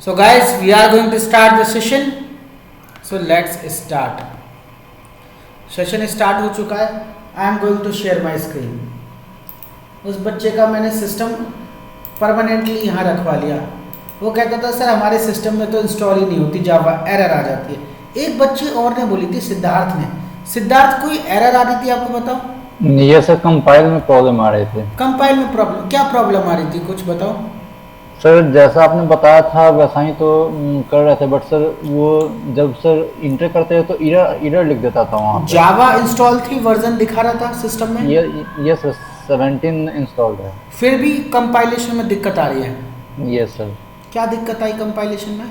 So guys, we are going to start the session. So let's start. Session start हो चुका है. I am going to share my screen. उस बच्चे का मैंने सिस्टम परमानेंटली यहाँ रखवा लिया. वो कहता था सर हमारे सिस्टम में तो इंस्टॉल ही नहीं होती जावा, एरर आ जाती है. एक बच्चे और ने बोली थी, सिद्धार्थ ने. सिद्धार्थ कोई एरर आ रही थी आपको बताओ? ये सर कंपाइल में प्रॉब्लम आ रहे थे. कंपाइल में प्रॉब्लम? क्या प्रॉब्लम आ रही थी कुछ बताओ. सर जैसा आपने बताया था वैसा ही तो कर रहे थे, बट सर वो जब सर इंटर करते हैं तो एरर लिख देता था वहाँ पे. जावा इंस्टॉल थी, वर्जन दिखा रहा था सिस्टम में. ये सर 17 इंस्टॉल्ड है. फिर भी कंपाइलेशन में दिक्कत आ रही है. ये सर क्या दिक्कत आई कंपाइलेशन में?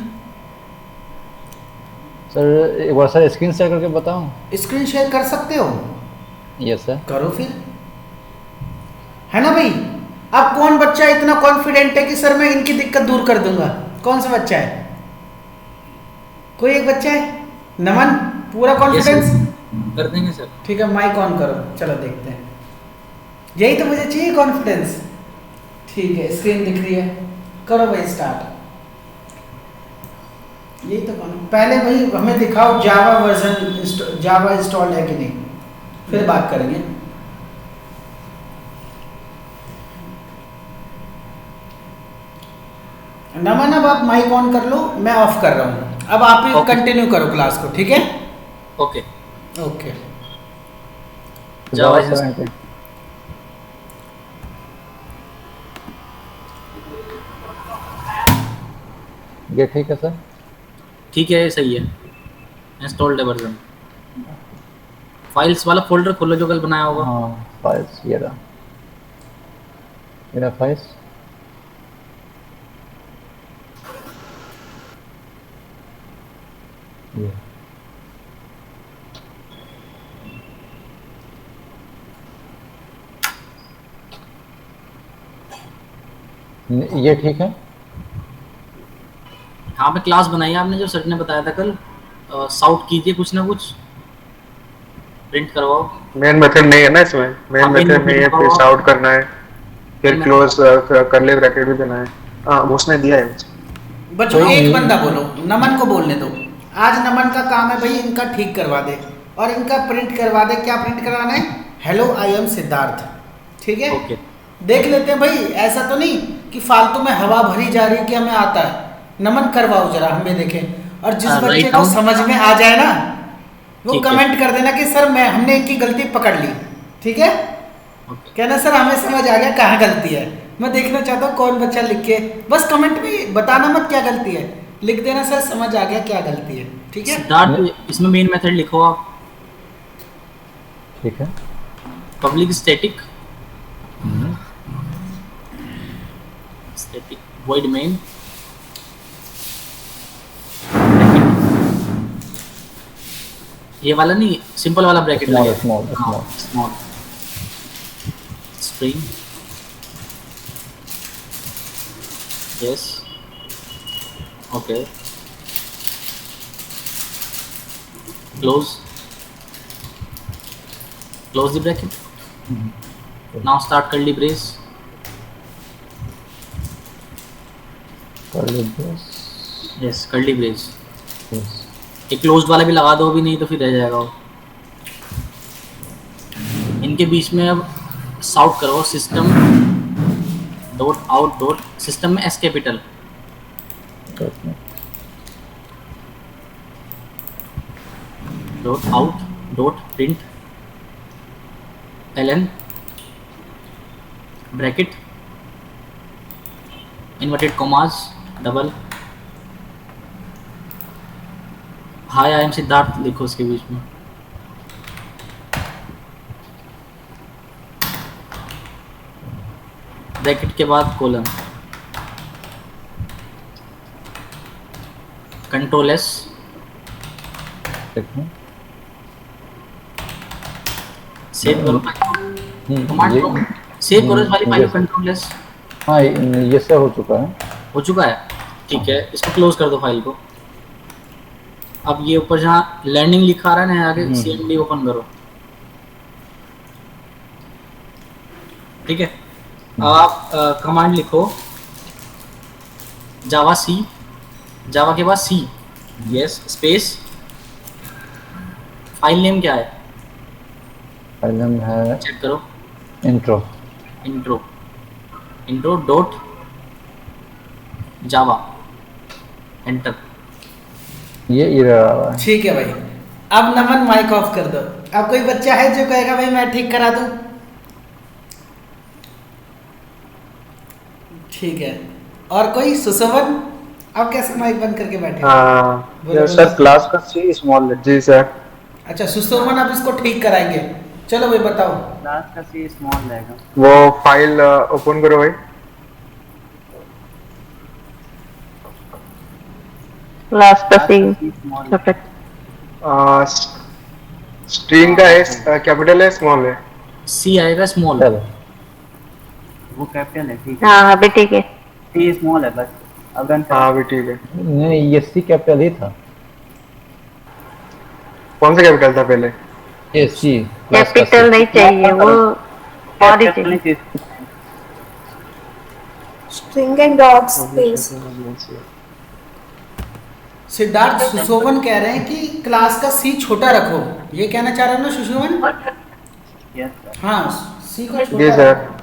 सर एक बार सर स्क्रीन शेयर करके बताऊं? स्क्रीन शेयर कर सकते हो? Yes sir. करो फिर, है ना भाई. अब कौन बच्चा इतना कॉन्फिडेंट है कि सर मैं इनकी दिक्कत दूर कर दूंगा? कौन सा बच्चा है? कोई एक बच्चा है? नमन, पूरा कॉन्फिडेंस? कर देंगे सर. ठीक है, माइक ऑन करो, चलो देखते हैं. यही तो मुझे चाहिए, कॉन्फिडेंस. ठीक है, स्क्रीन दिख रही है, करो भाई स्टार्ट. यही तो पहले भाई हमें दिखाओ जावा वर्जन, जावा इंस्टॉल है कि नहीं, फिर बात करेंगे. नमन अब आप माइक ऑन कर लो, मैं ऑफ कर रहा हूँ. अब आप ही कंटिन्यू करो क्लास को, ठीक है? Okay okay. जावा ये ठीक है सर. ठीक है, सही है. इंस्टॉल्ड है वर्जन. फाइल्स वाला फोल्डर खोलो जो कल बनाया होगा. हाँ फाइल्स, ये रहा मेरा फाइल्स. ये ठीक है. हाँ, मैं क्लास बनाई है आपने जो सर ने बताया था कल. साउट कीजिए कुछ ना कुछ, प्रिंट करवाओ. मेन मेथड नहीं है ना इसमें. मेन मेथड नहीं है, फिर साउट करना है, फिर क्लोज करली ब्रैकेट भी देना है. हाँ उसने दिया है. बच्चों एक बंदा बोलो, नमन को बोलने दो. आज नमन का काम है भाई इनका ठीक करवा दे और इनका प्रिंट करवा दे. क्या प्रिंट करवाना है? Hello I am Siddharth. ठीक है, ओके. देख लेते हैं भाई. ऐसा तो नहीं कि फालतू में हवा भरी जा रही है कि हमें आता है. नमन करवाओ जरा, हमें देखें. और जिस बच्चे को समझ में आ जाए ना वो कमेंट कर देना कि सर मैं हमने इनकी गलती पकड़ ली. ठीक है, कहना सर हमें समझ आ गया कहाँ गलती है. मैं देखना चाहता हूँ कौन बच्चा लिख के, बस कमेंट में बताना मत क्या गलती है, लिख देना सर समझ आ गया क्या गलती है. ठीक है, स्टार्ट इसमें मेन मेथड लिखो आप. ठीक है. Public static static void main ये वाला नहीं, सिंपल वाला ब्रैकेट स्मॉल लगे. Small small small string. Yes, okay. close the bracket. Now start curly brace. curly brace. Yes, curly brace. Yes. एक क्लोज्ड वाला भी लगा दो, भी नहीं तो फिर रह जाएगा वो. इनके बीच में अब साउट करो system dot out dot. System में S capital, dot out dot print ln bracket inverted commas double. Hi I am Siddharth लिखो उसके बीच में. ब्रैकेट के बाद कोलन. Control S. सेव करो कमांड को, सेव करो इस वाली फाइल कंट्रोल एस. हाँ ये सब हो चुका है. हो चुका है, ठीक है. इसको क्लोज कर दो फाइल को. अब ये ऊपर जहाँ लर्निंग लिखा रहा है ना आगे, cmd ओपन करो. ठीक है, अब आप कमांड लिखो जावा सी जावा के बाद सी, यस, स्पेस, फाइल नेम क्या है, फाइल नेम है चेक करो, intro. Intro dot Java, enter. ये एरर आ रहा है। ठीक है भाई, अब नमन माइक ऑफ कर दो। अब कोई बच्चा है जो कहेगा भाई मैं ठीक करा दूं? ठीक है, और कोई? सुशोभन, आप कैसे माइक बंद करके बैठे हो? हाँ बोलो, सर बोलो। क्लास का सी स्मॉल है। जी सर। अच्छा सुशोभन, आप इसको ठीक कराएंगे। चलो भाई बताओ। क्लास का सी स्मॉल रहेगा। वो फाइल ओपन करो भाई। क्लास का सी स्मॉल छोटा। स्ट्रिंग का एस कैपिटल है स्मॉल है? सी आएगा स्मॉल। चलो वो कैपिटल है, ठीक है। हाँ अभी ठीक है। सी स्मॉल है बस। अब रन हाँ करो। भी ठीक है। नहीं, ये सी कैपिटल ही था। कौन सा कैपिटल था पहले? ये सी क्लास का कैपिटल नहीं चाहिए, वो और ही कैपिटल नहीं चाहिए। चाहिए। String and dot space. Siddharth, सुशोभन कह रहे हैं कि क्लास का सी छोटा रखो, ये कहना चाह रहे हो ना सुशोभन? Yes sir. हाँ, सी को जी छोटा सर। रखो।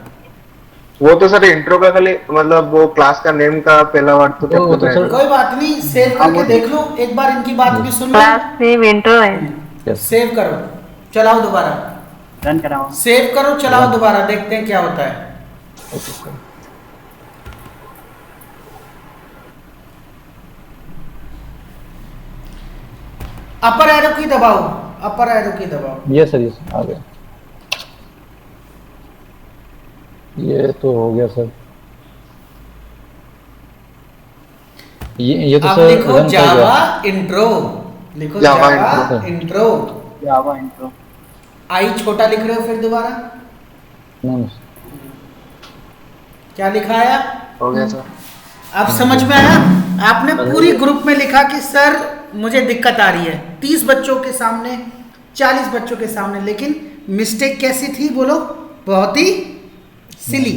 वो तो सर इंट्रो का खाली मतलब वो क्लास का नेम का पहला वर्ड तो वो तो कैपिटल सर- है। कोई बात नहीं, सेव करके देख लो, एक बार इनकी बात भी सुन लो। क्लास नेम इंट्रो है। यस। सेव करो, चलाओ दोबारा। रन कराओ। सेव करो, चलाओ दोबारा, देखते हैं क्या होता है। Okay sir. अपर एरो की दबाओ, अपर एरो की दबाओ। ये सर, ये सर, आ गया। ये तो हो गया सर। ये तो अब सर लिखो रन कर जावा गया। इंट्रो, लिखो जावा जावा intro। इंट्रो। जावा इंट्रो। आई छोटा लिख रहे हो, फिर दोबारा नहीं, क्या लिखा आया? हो गया सर। अब समझ में आया? आपने पूरी ग्रुप में लिखा कि सर मुझे दिक्कत आ रही है, 30 बच्चों के सामने, 40 बच्चों के सामने, लेकिन मिस्टेक कैसी थी बोलो? बहुत ही सिली।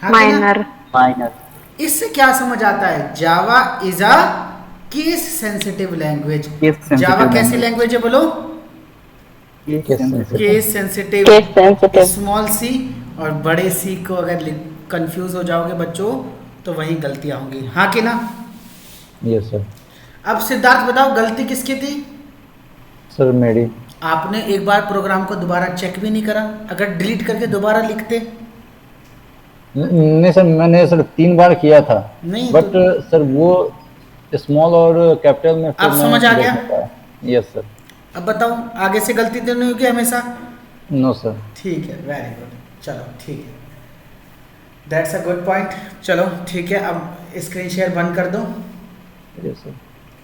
हाँ कि ना? माइनर। माइनर। इससे क्या समझ आता है? Java is a case sensitive language. Case sensitive Java कैसी language। लैंग्वेज है बोलो? Case sensitive। Case sensitive. Case sensitive. Small C और बड़े सी को अगर कंफ्यूज हो जाओगे बच्चों तो वही गलतियां होंगी। हाँ कि ना? Yes sir. अब सिद्धार्थ बताओ, गलती किसकी थी? सर मेरी। आपने एक बार प्रोग्राम को दोबारा चेक भी नहीं करा? अगर डिलीट करके दोबारा लिखते? नहीं सर, मैंने सर 3 बार किया था, नहीं बट सर वो स्मॉल और कैपिटल में फिर अब मैं समझ आ देख गया? नहीं पाया। Yes sir. अब बताओ, आगे से गलती तो नहीं होगी हमेशा? No sir. ठीक है, वेरी गुड, चलो ठीक है, दैट्स अ गुड पॉइंट। चलो ठीक है, अब स्क्रीन शेयर बंद कर दो। Yes sir.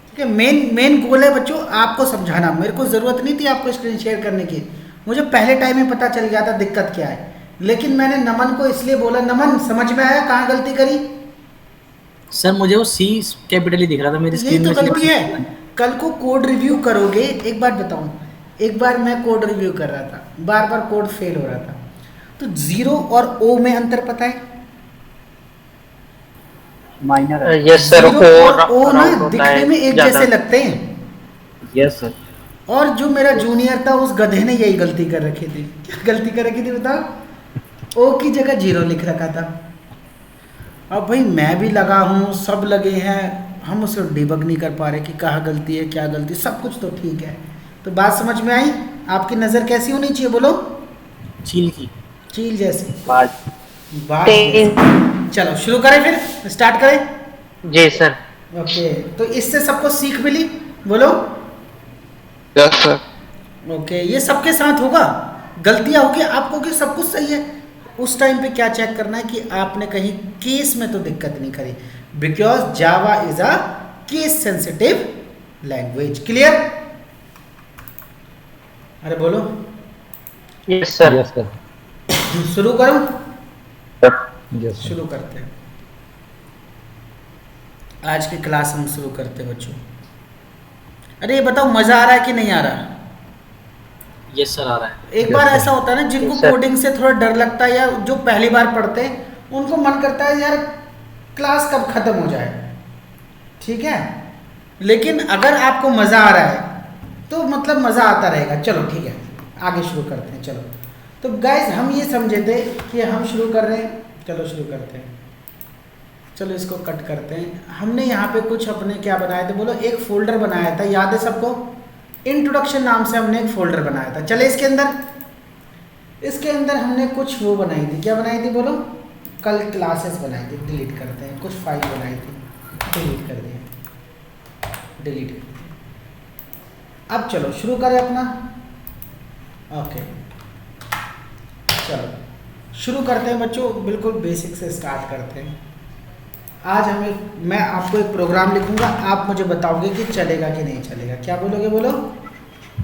ठीक है, मेन गोल है बच्चों आपको समझाना। मेरे को ज़रूरत नहीं थी आपको स्क्रीन शेयर करने की, मुझे पहले टाइम में पता चल गया था दिक्कत क्या है, लेकिन मैंने नमन को इसलिए बोला, नमन समझ में आया कहाँ गलती करी? सर मुझे वो सी कैपिटल ही दिख रहा था मेरी यही स्क्रीन तो में। गलती है। कल को कोड रिव्यू करोगे, एक बात बताऊं, एक बार मैं कोड रिव्यू कर रहा था, बार बार कोड फेल हो रहा था, तो 0 और O में अंतर पता है? माइनर। Yes sir. 0 और O ना दिखने में एक जैसे लगते हैं। Yes sir. और जो मेरा जूनियर था उस गधे ने यही गलती कर रखी थी। क्या गलती कर रखी थी बताओ? O की जगह 0 लिख रखा था। अब भाई मैं भी लगा हूँ, सब लगे हैं, हम उसे डिबग नहीं कर पा रहे कि कहाँ गलती है क्या गलती, सब कुछ तो ठीक है। तो बात समझ में आई? आपकी नज़र कैसी होनी चाहिए बोलो? चील की। चील जैसी। बाज। बात तेज। जैसी। चलो शुरू करें, फिर स्टार्ट करें। जी सर। ओके, तो इससे सबको सीख मिली बोलो? Yes sir. ओके, ये सबके साथ होगा, गलतियां होगी आपको कि सब कुछ सही है। उस टाइम पे क्या चेक करना है कि आपने कहीं केस में तो दिक्कत नहीं करी, because Java is a case sensitive language. Clear? अरे बोलो। Yes sir. Yes sir. शुरू करूं? Yes sir. शुरू करते हैं, आज की क्लास हम शुरू करते हैं बच्चों। अरे ये बताओ, मजा आ रहा है कि नहीं आ रहा? यस सर आ रहा है। एक बार ऐसा होता है ना, जिनको Yes, sir. कोडिंग से थोड़ा डर लगता है या जो पहली बार पढ़ते हैं, उनको मन करता है यार क्लास कब खत्म हो जाए। ठीक है, लेकिन अगर आपको मज़ा आ रहा है तो मतलब मज़ा आता रहेगा। चलो ठीक है, आगे शुरू करते हैं। चलो तो गाइस हम ये समझे थे कि हम शुरू कर रहे हैं। चलो शुरू करते हैं। चलो इसको कट करते हैं। हमने यहाँ पे कुछ अपने क्या बनाए थे, बोलो। एक फोल्डर बनाया था, याद है सबको? इंट्रोडक्शन नाम से हमने एक फोल्डर बनाया था। चले इसके अंदर हमने कुछ वो बनाई थी। क्या बनाई थी बोलो? कल क्लासेस बनाई थी। डिलीट करते हैं। कुछ फाइल बनाई थी, डिलीट कर दिया, डिलीट कर दिया। अब चलो शुरू करें अपना। ओके चलो शुरू करते हैं बच्चों, बिल्कुल बेसिक से स्टार्ट करते हैं। आज मैं आपको एक प्रोग्राम लिखूंगा, आप मुझे बताओगे कि चलेगा कि नहीं चलेगा। क्या बोलोगे? बोलो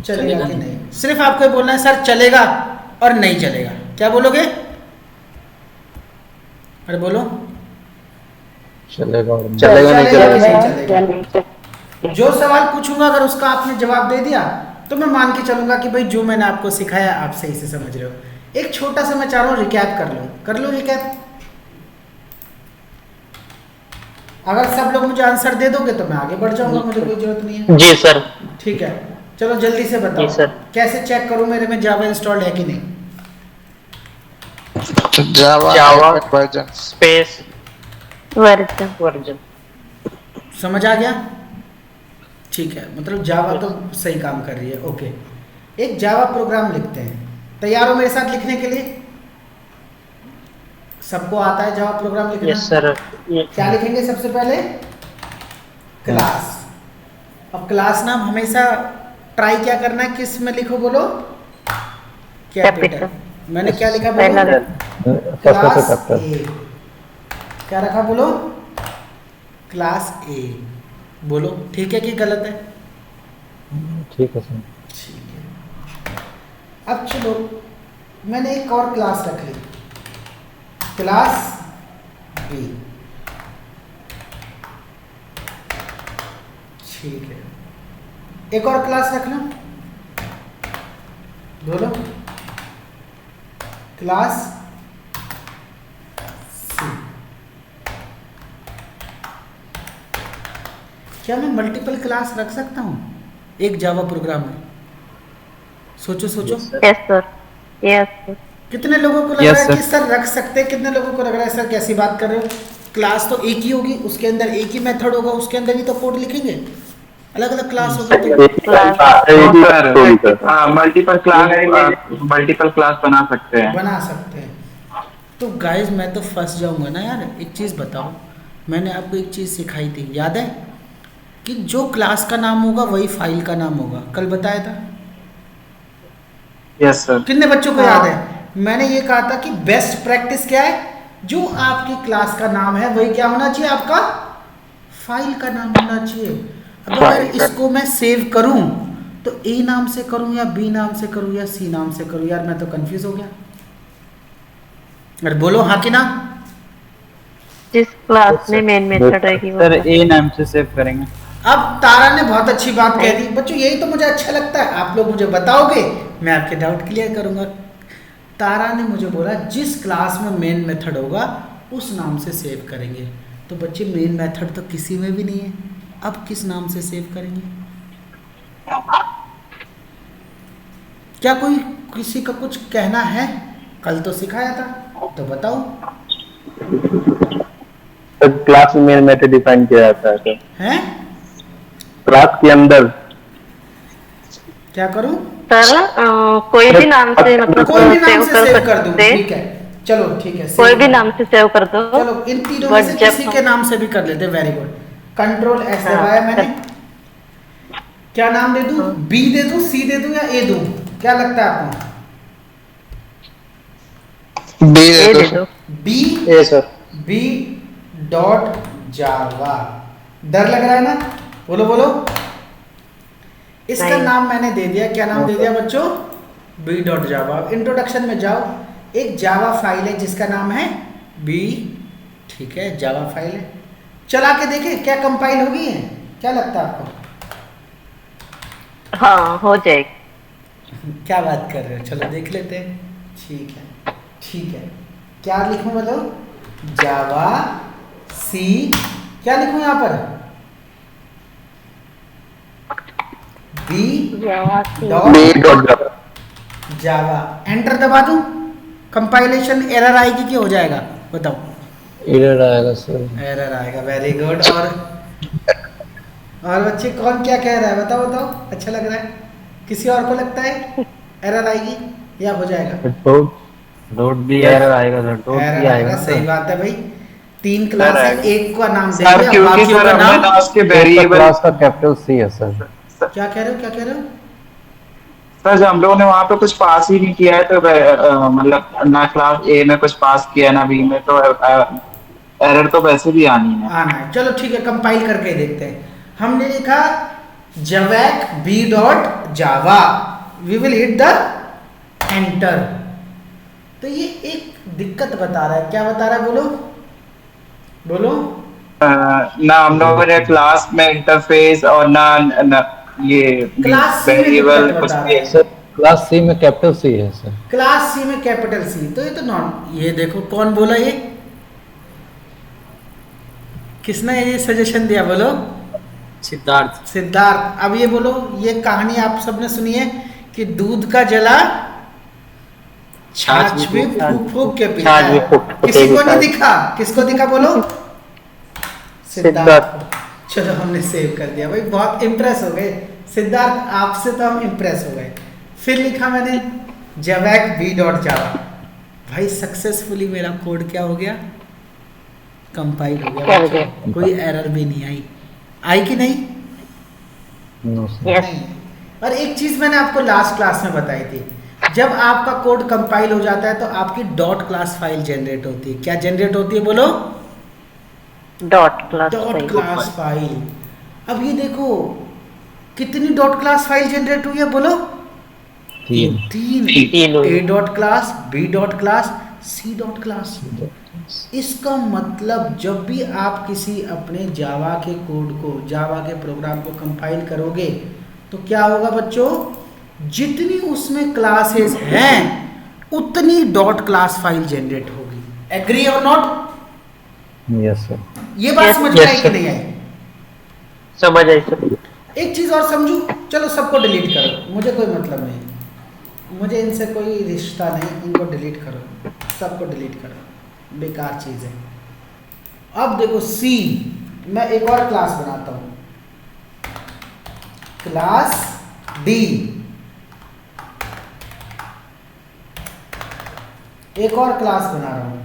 चलेगा कि नहीं। सिर्फ आपको ये बोलना है सर चलेगा और नहीं चलेगा। क्या बोलोगे? अरे बोलो। चलेगा और चलेगा नहीं कि चलेगा। नहीं चलेगा। जो सवाल पूछूंगा अगर उसका आपने जवाब दे दिया तो मैं मान के चलूंगा कि भाई जो मैंने आपको सिखाया आप सही से समझ रहे हो। एक छोटा सा मैं चाह रहा हूँ रिकैप कर लो रिकैप। अगर सब लोग मुझे आंसर दे दोगे तो मैं आगे बढ़ जाऊंगा, मुझे कोई जरूरत नहीं है। जी सर। ठीक है चलो जल्दी से बताओ। जी सर। कैसे चेक करूं मेरे में जावा इंस्टॉल्ड है कि नहीं? Java space version. समझ आ गया? ठीक है, मतलब जावा तो सही काम कर रही है। ओके, एक जावा प्रोग्राम लिखते हैं। तैयार हो मेरे साथ लिखने के लिए? सबको आता है जावा प्रोग्राम लिखना? Yes sir. क्या लिखेंगे सबसे पहले? क्लास। अब क्लास नाम हमेशा ट्राई क्या करना है, किस में लिखो बोलो? कैपिटल। मैंने क्या लिखा बोलो? क्लास ए। क्या रखा बोलो? क्लास ए। बोलो ठीक है कि गलत है? ठीक है सर। ठीक है। अब चलो मैंने एक और क्लास रख ली, क्लास बी। ठीक है, एक और क्लास रखना, बोलो क्लास सी। क्या मैं मल्टीपल क्लास रख सकता हूँ एक जावा प्रोग्राम में? सोचो सोचो। Yes sir, yes sir. कितने लोगों को लग रहा है कि सर रख सकते हैं? कितने लोगों को लग रहा है सर कैसी बात कर रहे हो? क्लास तो एक ही होगी, उसके अंदर एक ही मेथड होगा, उसके अंदर ही तो कोड लिखेंगे। अलग अलग क्लास होगी तो मल्टीपल क्लास बना सकते हैं। तो गाइस मैं तो फंस जाऊंगा ना यार। एक चीज़ बताओ, मैंने आपको एक चीज़ सिखाई थी, याद है? कि जो क्लास का नाम होगा वही फाइल का नाम होगा। कल बताया था। Yes sir. कितने बच्चों को याद है? मैंने ये कहा था कि बेस्ट प्रैक्टिस क्या है? जो आपकी क्लास का नाम है वही क्या होना चाहिए? आपका फाइल का नाम होना चाहिए। अब अगर इसको मैं सेव करूं तो ए नाम से करूं या बी नाम से करूं या सी नाम से करूं? यार मैं तो कंफ्यूज हो गया। अरे बोलो हाँ कि ना। जिस क्लास में मेन मेथड रहेगी वो सर ए नाम से सेव करेंगे। अब तारा ने बहुत अच्छी बात कह दी बच्चों, यही तो मुझे अच्छा लगता है। आप लोग मुझे बताओगे, मैं आपके डाउट क्लियर करूंगा। तारा ने मुझे बोला जिस क्लास में मेन मेथड होगा उस नाम से सेव करेंगे। तो बच्चे मेन मेथड तो किसी में भी नहीं है, अब किस नाम से सेव करेंगे? क्या कोई किसी का कुछ कहना है? कल तो सिखाया था, तो बताओ। क्लास में मेन मेथड डिफाइन किया जाता है हैं? क्लास के अंदर। क्या करूं? सर कोई भी नाम से मतलब कोई भी नाम से सेव कर दूं, सकते हैं। ठीक है। चलो ठीक है, कोई भी नाम से सेव कर दो। चलो इन तीनों में से But जब किसी के नाम से भी कर लेते। Very good. कंट्रोल एस दबाया मैंने। क्या नाम दे दूं? बी दे दूं, सी दे दूं या ए दूं? क्या लगता है आपको? ए दे दो। B A sir. B dot Java. डर लग रहा है ना? बोलो बोलो। इसका नहीं। नाम मैंने दे दिया। क्या नाम दे दिया बच्चों? बी डॉट जावा। इंट्रोडक्शन में जाओ, एक जावा फाइल है जिसका नाम है बी। ठीक है, जावा फाइल है। चला के देखें क्या कंपाइल होगी है? क्या लगता है आपको? हाँ हो जाएगी। क्या बात कर रहे हो? चलो देख लेते हैं। ठीक है ठीक है। क्या लिखूं मतलब? जावा सी। क्या लिखूं यहाँ पर? B Java dot Java. Enter दबा दूं, कंपाइलेशन एरर आएगी कि हो जाएगा बताओ? एरर आएगा सर। एरर आएगा, वेरी गुड। और बच्चे कौन क्या कह रहा है बताओ बताओ, अच्छा लग रहा है? किसी और को लगता है एरर आएगी या हो जाएगा? डॉट भी एरर आएगा सर, डॉट एरर भी आएगा, आएगा। सही बात है भाई। 3 क्लास है, एक का नाम सर देंगे, क्योंकि बाकियों सर का हमने नाम। ना उसके एक वेरिएबल क्लास का कैपिटल सी है सर। क्या कह रहे हो, क्या कह रहे हो? सर जब हम लोगों ने वहाँ पे कुछ पास ही नहीं किया है तो मतलब ना क्लास ए में कुछ पास किया ना बी में, तो एरर तो वैसे भी आनी है। आना है, चलो ठीक है, कंपाइल करके देखते हैं। हमने लिखा javac B dot Java, we will hit the enter. तो ये एक दिक्कत बता रहा है, क्या बता रहा है बोलो बोलो? ना हम लोगों ने क्लास में इंटरफेस और ना ये क्लास सी में वेरिएबल दिक्कत कुछ बता भी रहा है। सर क्लास सी में कैपिटल सी है सर। क्लास सी में कैपिटल सी, तो ये तो नॉन, ये देखो कौन बोला, ये किसने ये सजेशन दिया बोलो? सिद्धार्थ। सिद्धार्थ। अब ये बोलो, ये कहानी आप सबने सुनी है कि दूध का जला छाछ भी फूक फूक के पीता है। किसी को नहीं दिखा, किसको दिखा बोलो? सिद्धार्थ। चलो हमने सेव कर दिया भाई, बहुत इम्प्रेस हो गए सिद्धार्थ, आपसे तो हम इम्प्रेस हो गए। फिर लिखा मैंने जवैक बी डॉट जावा, भाई सक्सेसफुली मेरा कोड क्या हो गया? कंपाइल हो गया, कोई एरर भी नहीं आई। आई कि नहीं? No sir. नहीं। और एक चीज मैंने आपको लास्ट क्लास में बताई थी, जब आपका कोड कंपाइल हो जाता है तो आपकी डॉट क्लास फाइल जनरेट होती है। क्या जनरेट होती है बोलो? Dot class file. अब ये देखो कितनी डॉट क्लास फाइल जनरेट हुई है बोलो? 3 A dot class, B dot class, C dot class. इसका मतलब जब भी आप किसी अपने जावा के कोड को, जावा के प्रोग्राम को कंपाइल करोगे तो क्या होगा बच्चों? जितनी उसमें क्लासेस हैं उतनी डॉट क्लास फाइल जनरेट होगी। एग्री और नॉट? Yes sir. ये बात समझ में आई कि नहीं आई? समझ आई सर। एक चीज और समझू, चलो सबको डिलीट करो, मुझे कोई मतलब नहीं, मुझे इनसे कोई रिश्ता नहीं, इनको डिलीट करो, सबको डिलीट करो, बेकार चीज है। अब देखो सी, मैं एक और क्लास बनाता हूं, क्लास डी, एक और क्लास बना रहा हूं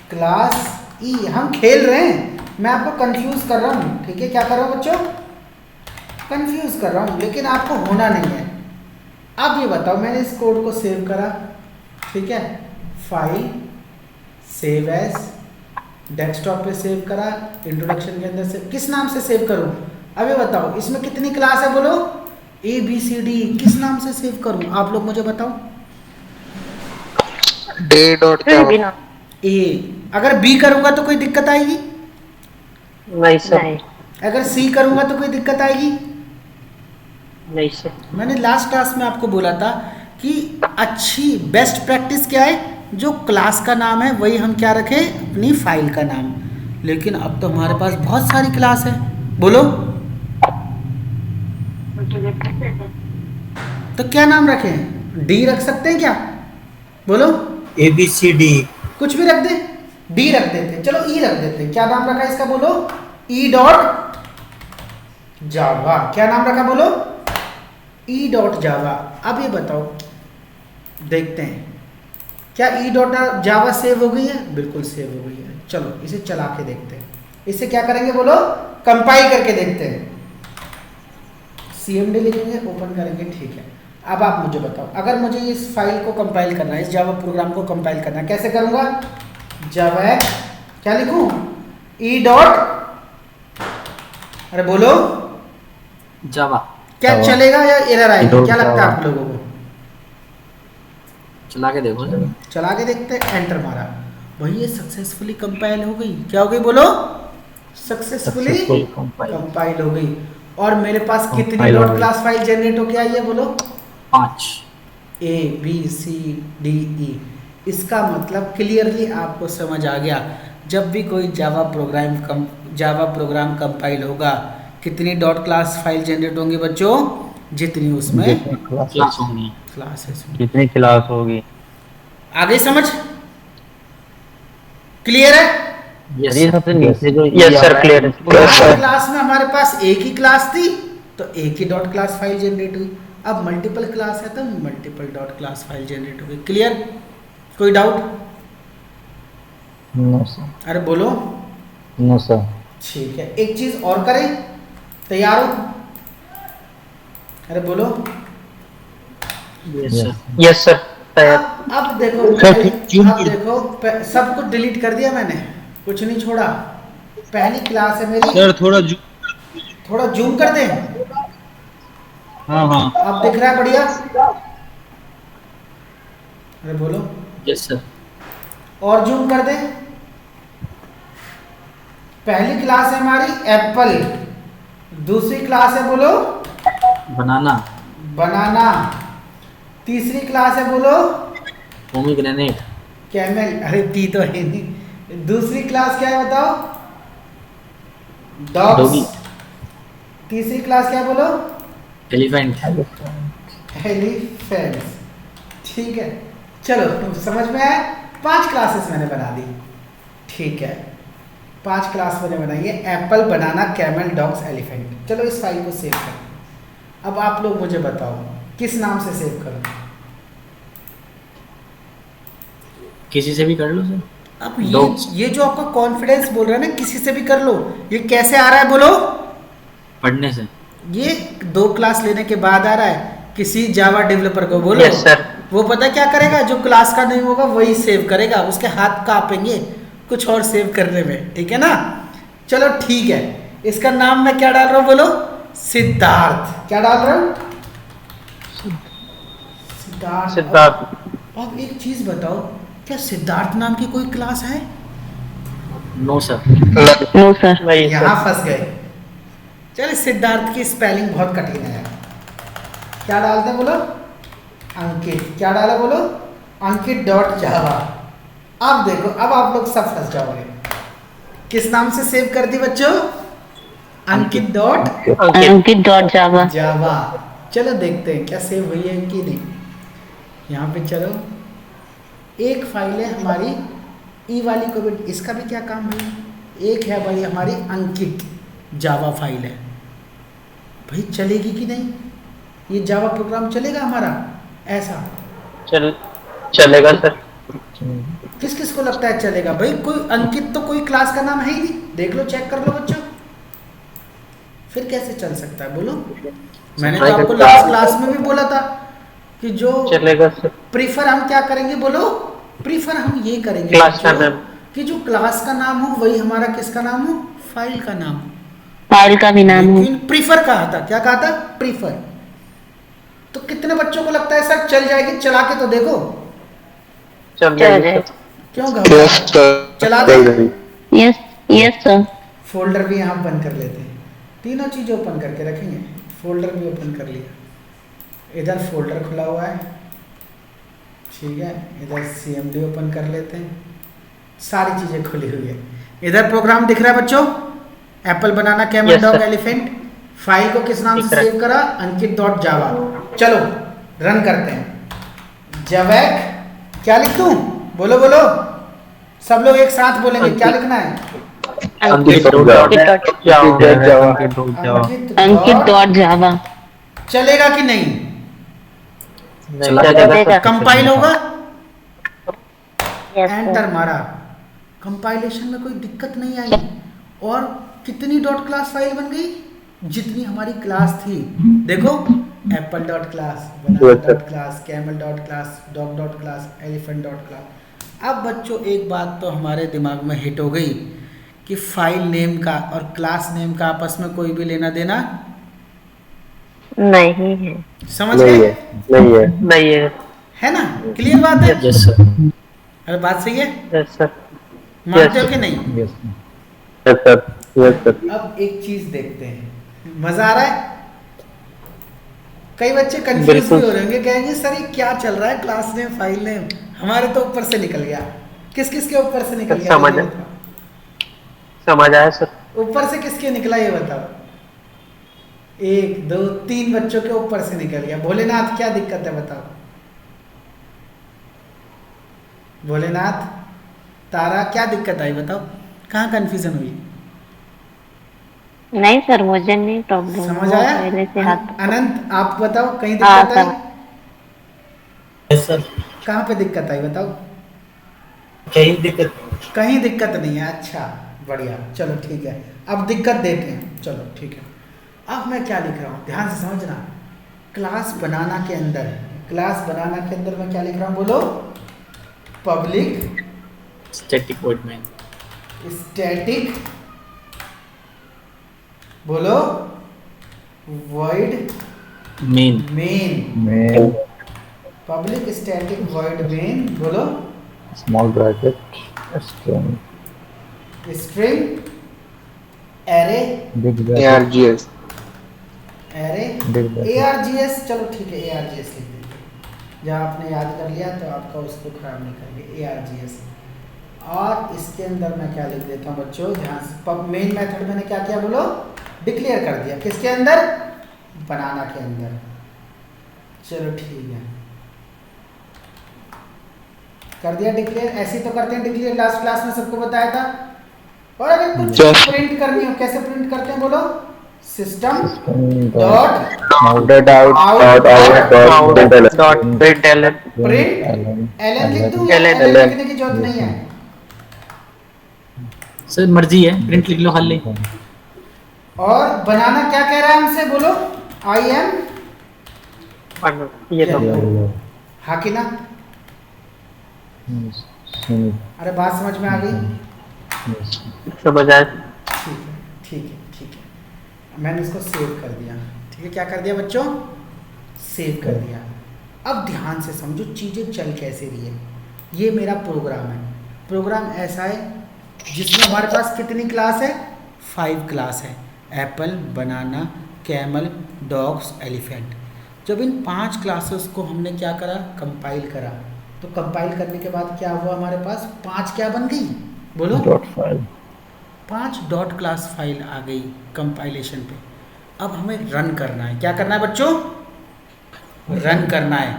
क्लास ई। हम खेल रहे हैं, मैं आपको कंफ्यूज कर रहा हूं, ठीक है? क्या कर रहा हूं बच्चों? कंफ्यूज कर रहा हूं, लेकिन आपको होना नहीं है। अब ये बताओ, मैंने इस कोड को सेव करा, ठीक है? फाइल, सेव एज, डेस्कटॉप पे सेव करा, इंट्रोडक्शन के अंदर से किस नाम से सेव करूं? अब ये बताओ इसमें कितनी क्लास है बोलो? ए बी सी डी, किस नाम से सेव करूं आप लोग मुझे बताओ? Day dot A. अगर बी करूंगा तो कोई दिक्कत आएगी? नहीं सर। अगर सी करूंगा तो कोई दिक्कत आएगी? नहीं सर। मैंने लास्ट क्लास में आपको बोला था कि अच्छी बेस्ट प्रैक्टिस क्या है, जो क्लास का नाम है वही हम क्या रखें? अपनी फाइल का नाम। लेकिन अब तो हमारे पास बहुत सारी क्लास है, बोलो तो क्या नाम रखें? डी रख सकते हैं क्या? बोलो ABCD, कुछ भी रख दे, डी रख देते, चलो ई रख देते। क्या नाम रखा इसका बोलो? ई डॉट जावा। क्या नाम रखा बोलो? E dot Java. अब ये बताओ, देखते हैं क्या ई डॉट जावा सेव हो गई है? बिल्कुल सेव हो गई है। चलो इसे चला के देखते हैं। इसे क्या करेंगे बोलो? कंपाइल करके देखते हैं। CMD लिखेंगे, ओपन करेंगे, ठीक है। अब आप मुझे बताओ, अगर मुझे इस फाइल को कंपाइल करना है, इस जावा प्रोग्राम को कंपाइल करना है, कैसे करूंगा? जावा, क्या लिखूं? ई डॉट, अरे बोलो जावा। क्या जावा। चलेगा या एरर आएगी? क्या लगता है जावा। आप लोगों को? चला के देखो जरा। चला के देखते हैं। एंटर मारा, वही ये सक्सेसफुली कंपाइल हो गई। क्या हो गई बोलो? सक्सेसफुली कंपाइल हो गई। और मेरे पास कितनी Compile हो डॉट गई। क्लास फाइल जनरेट होके आई है बोलो? 5। A B C D E। इसका मतलब क्लियरली आपको समझ आ गया, जब भी कोई जावा प्रोग्राम कंपाइल होगा कितनी डॉट क्लास फाइल जनरेट होंगी बच्चों? जितनी उसमें क्लास होंगी। क्लासेस होंगी। कितनी क्लास होगी? आगे समझ क्लियर है? यस ये सबसे नीचे जो Yes, sir, clear. Yes, sir. Class में हमारे पास एक ही क्लास थी तो एक ही डॉट क्लास फाइल जनरेट हुई। अब मल्टीपल क्लास है तो multiple dot class file generate हुई। क्लियर? कोई डाउट? नो सर, अरे बोलो। No sir. ठीक है, एक चीज और करें, तैयार हो? अरे बोलो। Yes sir. Yes, sir. अब देखो, अब देखो सब कुछ डिलीट कर दिया मैंने, कुछ नहीं छोड़ा। पहली क्लास है मेरी। सर थोड़ा जूम कर दें। हाँ हाँ अब दिख रहा है बढ़िया? अरे बोलो। Yes sir. और जूम कर दें। पहली क्लास है हमारी एप्पल, दूसरी क्लास है बोलो बनाना। बनाना, तीसरी क्लास है बोलो पोमीग्रेनेट। कैमल। अरे टी तो है नहीं। दूसरी क्लास क्या है बताओ? डॉगी। डॉग्स। तीसरी क्लास क्या है बोलो? एलिफेंट। एलिफेंट्स। ठीक है, चलो समझ में आया? 5 क्लासेस मैंने बना दी। ठीक है, 5 क्लास मैंने बनाई है, Apple, banana, camel, dogs, elephant. चलो इस फाइल को सेव करो। अब आप लोग मुझे बताओ किस नाम से सेव करूं? किसी से भी कर लो सर। अब Dogs। ये जो आपका कॉन्फिडेंस बोल रहा है ना किसी से भी कर लो, ये कैसे आ रहा है बोलो? पढ़ने से। ये 2 क्लास लेने के बाद आ रहा है। किसी जावा डेवलपर को बोलो। Yes, sir. वो पता क्या करेगा? जो क्लास का नेम होगा वही सेव करेगा, उसके हाथ कांपेंगे कुछ और सेव करने में। ठीक है ना? चलो ठीक है, इसका नाम मैं क्या डाल रहा हूँ बोलो? सिद्धार्थ। क्या डाल रहा हूँ? सिद्धार्थ। सिद्धार्थ। अब एक चीज बताओ, क्या सिद्धार्थ नाम की कोई क्लास है? No sir. No sir. नहीं यहाँ सर। फंस गए। चलिए, सिद्धार्थ की स्पेलिंग बहुत कठिन है। क्या डालते हैं बोलो? अंकित। क्या डाला बोलो? अंकित डॉट जावा। अब देखो, अब आप लोग सब फंस जाओगे। किस नाम से सेव कर दी बच्चों? अंकित डॉट अंकित डॉट जावा। जावा। चलो देखते हैं क्या सेव हुई है कि नहीं। यहाँ पे चलो, एक फाइल है हमारी ई वाली को भी, इसका भी क्या काम भाई? एक है भाई हमारी अंकित जावा फाइल है भाई, चलेगी कि नहीं? ये जावा प्रोग्राम चलेगा हमारा ऐसा? चलेगा सर। किस किस को लगता है चलेगा भाई? कोई अंकित तो कोई क्लास का नाम है ही नहीं, देख लो, चेक कर लो बच्चों। फिर कैसे चल सकता है बोलो? मैंने तो आपको लास्ट क्लास में भी बोला था कि जो चलेगा सर। प्रीफर हम क्या करेंगे बोलो? प्रीफर हम ये करेंगे क्लास का बच्चों, नाम। कि जो क्लास का नाम हो वही हमारा किसका नाम हो? फाइल का नाम हो। फाइल का भी नाम है। लेकिन प्रीफर कहा था, क्या कहा था? प्रीफर। तो कितने बच्चों को लगता है सर चल जाएगी? चला के तो देखो। चल जाए। क्यों घबरा? चला दे। Yes yes sir. फोल्डर भी यहाँ बंद कर लेते हैं, तीनों चीज़ ओपन करके रखेंगे। फोल्डर भी ओपन कर लिया, इधर फोल्डर खुला हुआ है, ठीक है। इधर CMD ओपन कर लेते हैं, सारी चीज़ें खुली हुई है। इधर प्रोग्राम दिख रहा है बच्चों, apple, banana, camel, Yes, dog, sir. Elephant. File को किस नाम से दिख रहा है। सेव करा? Ankit dot Java. चलो रन करते हैं। जवैक। क्या लिख दूं? बोलो बोलो, सब लोग एक साथ बोलेंगे। क्या लिखना है? अंकित अंकित डॉट जावा। चलेगा कि नहीं? चलेगा। कंपाइल होगा? Yes enter sir. मारा, कंपाइलेशन में कोई दिक्कत नहीं आई। और कितनी डॉट क्लास फाइल बन गई? जितनी हमारी क्लास थी। देखो, apple dot class, banana dot class, camel dot class, dog dot class, elephant dot class. अब बच्चों एक बात तो हमारे दिमाग में हिट हो गई कि फाइल नेम का और क्लास नेम का आपस में कोई भी लेना देना नहीं है। समझ नहीं गए? है, नहीं है, नहीं है। है ना? क्लियर बात है? Yes sir. अरे बात सही है? Yes sir. मानते हो कि नहीं? Yes yes sir. Yes sir. अब एक चीज देखते हैं, मजा आ रहा है? कई बच्चे कंफ्यूज बिल्कुल। भी हो रहे होंगे, कहेंगे सर ये क्या चल रहा है? क्लास नेम, फाइल नेम हमारे तो ऊपर से निकल गया। किस किस के ऊपर से निकल गया? समझ आया सर। ऊपर से किसके निकला ये बताओ? 1 2 3 बच्चों के ऊपर से निकल गया। भोलेनाथ क्या दिक्कत है बताओ? भोलेनाथ, तारा क्या दिक्कत आई बताओ? कहाँ कंफ्यूजन हुई? नहीं सर, मुझे नहीं प्रॉब्लम, समझ आया? पहले से हाथ। अनंत आप बताओ, कहीं हाँ दिक्कत आई? Yes sir. कहाँ पे दिक्कत आई बताओ? कहीं दिक्कत कहीं दिक्कत नहीं है। अच्छा बढ़िया, चलो ठीक है। अब दिक्कत देते हैं, चलो ठीक है। अब मैं क्या लिख रहा हूँ, ध्यान से समझना। क्लास बनाना के अंदर, क्लास बनाना के अंदर मैं क्या लिख रहा हूँ बोलो? Public static void main. Static, बोलो void main. Main. Public static void main, बोलो small bracket string array big bracket ARGS array Big bracket. ARGS। चलो ठीक है, ARGS लिख दीजिए। जहाँ आपने याद कर लिया तो आपका उसको खराब नहीं करेंगे, ARGS। और इसके अंदर मैं क्या लिख देता हूँ बच्चों, ध्यान से। मेन मेथड मैंने क्या किया बोलो? डिक्लेयर कर दिया। किसके अंदर? बनाना के अंदर। चलो ठीक है, कर दिया डिक्लेयर। ऐसे ही तो करते हैं डिक्लेयर, लास्ट क्लास में सबको बताया था। और अगर कुछ प्रिंट करनी हो, कैसे प्रिंट करते हैं बोलो? सिस्टम डॉट प्रिंट एलएन लिख दूं या एलएन लिखने की जरूरत नहीं है? सर मर्जी है, प्रिंट लिख लो खाली। और बनाना क्या कह रहा है हमसे बोलो? आई एम ये तो हाँ कि ना? अरे बात समझ में आ गई? समझ आया। ठीक है ठीक है ठीक है, मैंने इसको सेव कर दिया। ठीक है, क्या कर दिया बच्चों? सेव कर दिया। अब ध्यान से समझो चीज़ें चल कैसे रही है। ये मेरा प्रोग्राम है। प्रोग्राम ऐसा है जिसमें हमारे पास कितनी क्लास है? 5 क्लास है। Apple, banana, camel, dogs, elephant. जब इन 5 क्लासेस को हमने क्या करा? कंपाइल करा। तो कंपाइल करने के बाद क्या हुआ हमारे पास? 5 क्या बन गई बोलो? Dot file. 5 dot class file आ गई कंपाइलेशन पे। अब हमें रन करना है। क्या करना है बच्चों? रन करना है।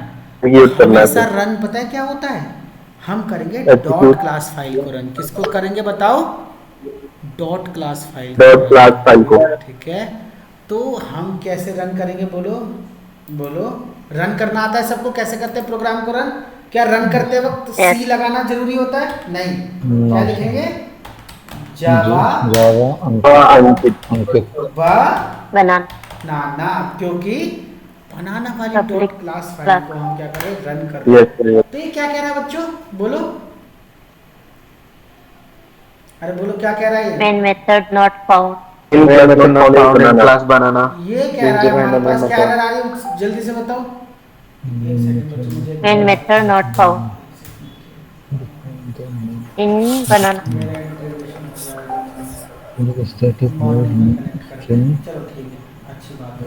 हमेशा रन पता है क्या होता है? हम करेंगे डॉट क्लास फाइल को रन। किसको करेंगे बताओ? डॉट क्लास फाइल को। ठीक है, तो हम कैसे रन करेंगे बोलो? बोलो, रन करना आता है सबको? कैसे करते हैं प्रोग्राम को रन? क्या रन करते वक्त सी लगाना जरूरी होता है? नहीं। क्या लिखेंगे? जावा अंकित बनाना, क्योंकि बनाना वाली डॉट क्लास फाइल को हम क्या करें? रन कर रहे हैं। तो ये क्या कह रहा है बच्चों बोलो? अरे बोलो क्या कह रहा है? Main method not found. Class बनाना। ये कह रहा है हमारे पास। क्या एरर आ रही है जल्दी से बताओ? एक सेकंड बच्चों, मुझे main method not found in banana. Static चलो ठीक है, अच्छी बात है।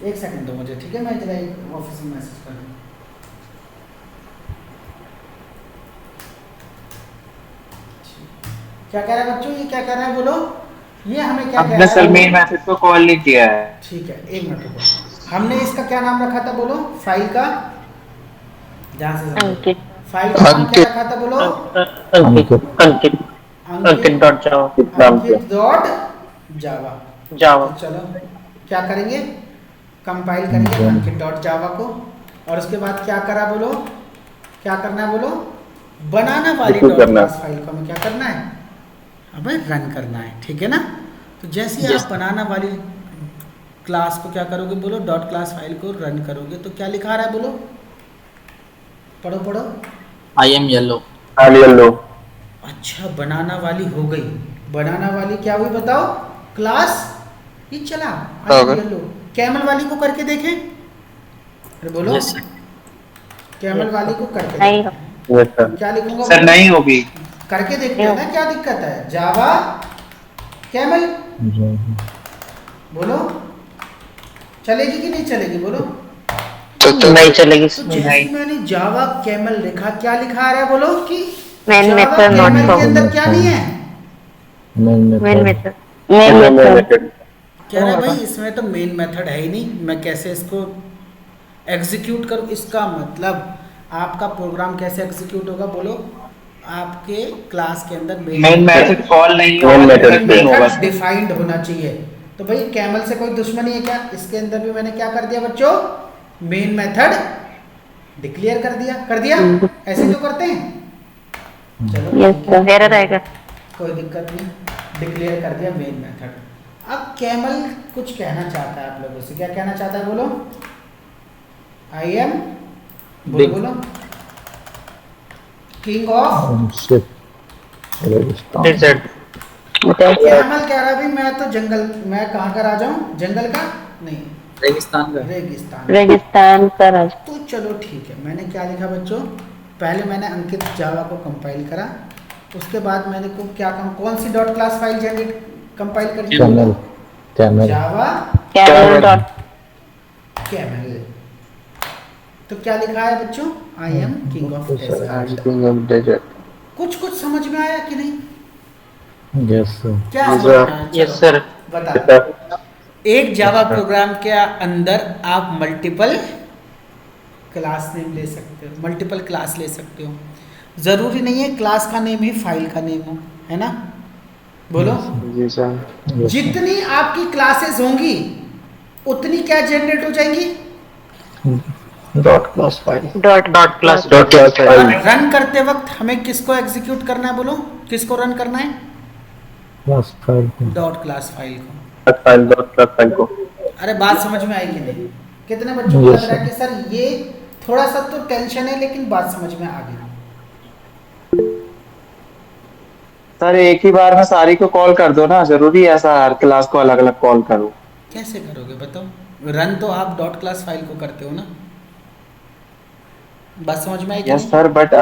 एक सेकंड दो मुझे, ठीक है? मैं जरा ऑफिस में मैसेज कर दूँ। क्या कह रहा है बच्चों? ये क्या कह रहा है बोलो? ये हमें क्या कह आपने रहा सर है? मेन मैसेज को कॉल नहीं किया है। ठीक है, एक मिनट रुको। हमने इसका क्या नाम रखा था बोलो? फाइल का, ध्यान से समझो। अंकित। फाइल का नाम क्या रखा था बोलो? अंकित डॉट जावा। अंकित डॉट जावा। चलो क्या करेंगे? कंपाइल करेंगे अंकित डॉट जावा को। और उसके बाद क्या करा बोलो? क्या करना है बोलो? बनाना वाली डॉट क्लास फाइल को हमें क्या करना है? अब रन करना है। ठीक है ना? तो जैसे ही आप बनाना वाली क्लास को क्या करोगे बोलो? डॉट क्लास फाइल को रन करोगे तो क्या लिखा रहा है बोलो? पढ़ो पढ़ो। I am yellow. अच्छा, बनाना वाली हो गई। बनाना वाली क्या हुई बताओ? क्लास ये चला येलो। कैमल वाली को करके देखें। अरे बोलो। Yes sir. कैमल वाली को करके नहीं देखें। क्या लिखूंगा सर बोलो? नहीं होगी। करके देखते हैं ना, क्या दिक्कत है? जावा कैमल बोलो, चलेगी कि नहीं चलेगी बोलो? नहीं चलेगी। तो जैसे मैंने जावा कैमल लिखा, क्या लिखा आ रहा है बोलो? कि main Java method not camel के फाउंड। अंदर क्या नहीं है? मेन मेथड कह रहा है भाई इसमें तो मेन मेथड है ही नहीं, मैं कैसे इसको एग्जीक्यूट करूँ? इसका मतलब आपका प्रोग्राम कैसे एग्जीक्यूट होगा बोलो? आपके क्लास के अंदर मेन मेथड कॉल नहीं होगा, डिफाइंड होना चाहिए। तो भाई कैमल से कोई दुश्मनी है क्या? इसके अंदर भी मैंने क्या कर दिया बच्चों? मेन मेथड डिक्लेयर कर दिया। ऐसे तो करते हैं। चलो एरर आएगा। कोई दिक्कत नहीं, डिक्लेयर कर दिया मेन मेथड। अब कैमल कुछ कहना चाहता है आप लोगों से। क्या कहना चाहता है बोलो? आई एम बोलो किंग ऑफ डेजर्ट। कैमल कह रहा है भी मैं तो जंगल, मैं कहाँ का राजा हूँ? जंगल का नहीं, रेगिस्तान का। रेगिस्तान का राजा। तो चलो ठीक है, मैंने क्या लिखा बच्चों? पहले मैंने अंकित जावा को कंपाइल करा, उसके बाद मैंने को क्या कौन सी dot class file generate compile करी? Java camel. तो क्या लिखा है बच्चों? I am king of desert. कुछ समझ में आया कि नहीं? Yes sir. क्या समझ में आया? Yes sir. बता। एक जावा प्रोग्राम के अंदर आप मल्टीपल क्लास नेम ले सकते हो, मल्टीपल क्लास ले सकते हो। जरूरी नहीं है क्लास का नेम ही फाइल का नेम हो, है ना? बोलो। जी सर। जितनी आपकी क्लासेस होंगी उतनी क्या जनरेट हो जाएंगी? Dot class file. Dot class और रन करते वक्त हमें किसको एग्जीक्यूट करना है? बोलो किसको रन करना है? क्लास फाइल को। डॉट क्लास फाइल को। डॉट क्लास फाइल को। अरे बात समझ में आई कि नहीं? कितने बच्चों को लग रहा है कि सर ये थोड़ा सा तो टेंशन है लेकिन बात समझ में आ गई? सर एक ही बार में सारी को कॉल कर दो ना, जरूरी है ऐसा हर क्लास को अलग अलग कॉल करो? कैसे करोगे बताओ? रन तो आप डॉट क्लास फाइल को करते हो ना? बात समझ में आई कि यस सर, बट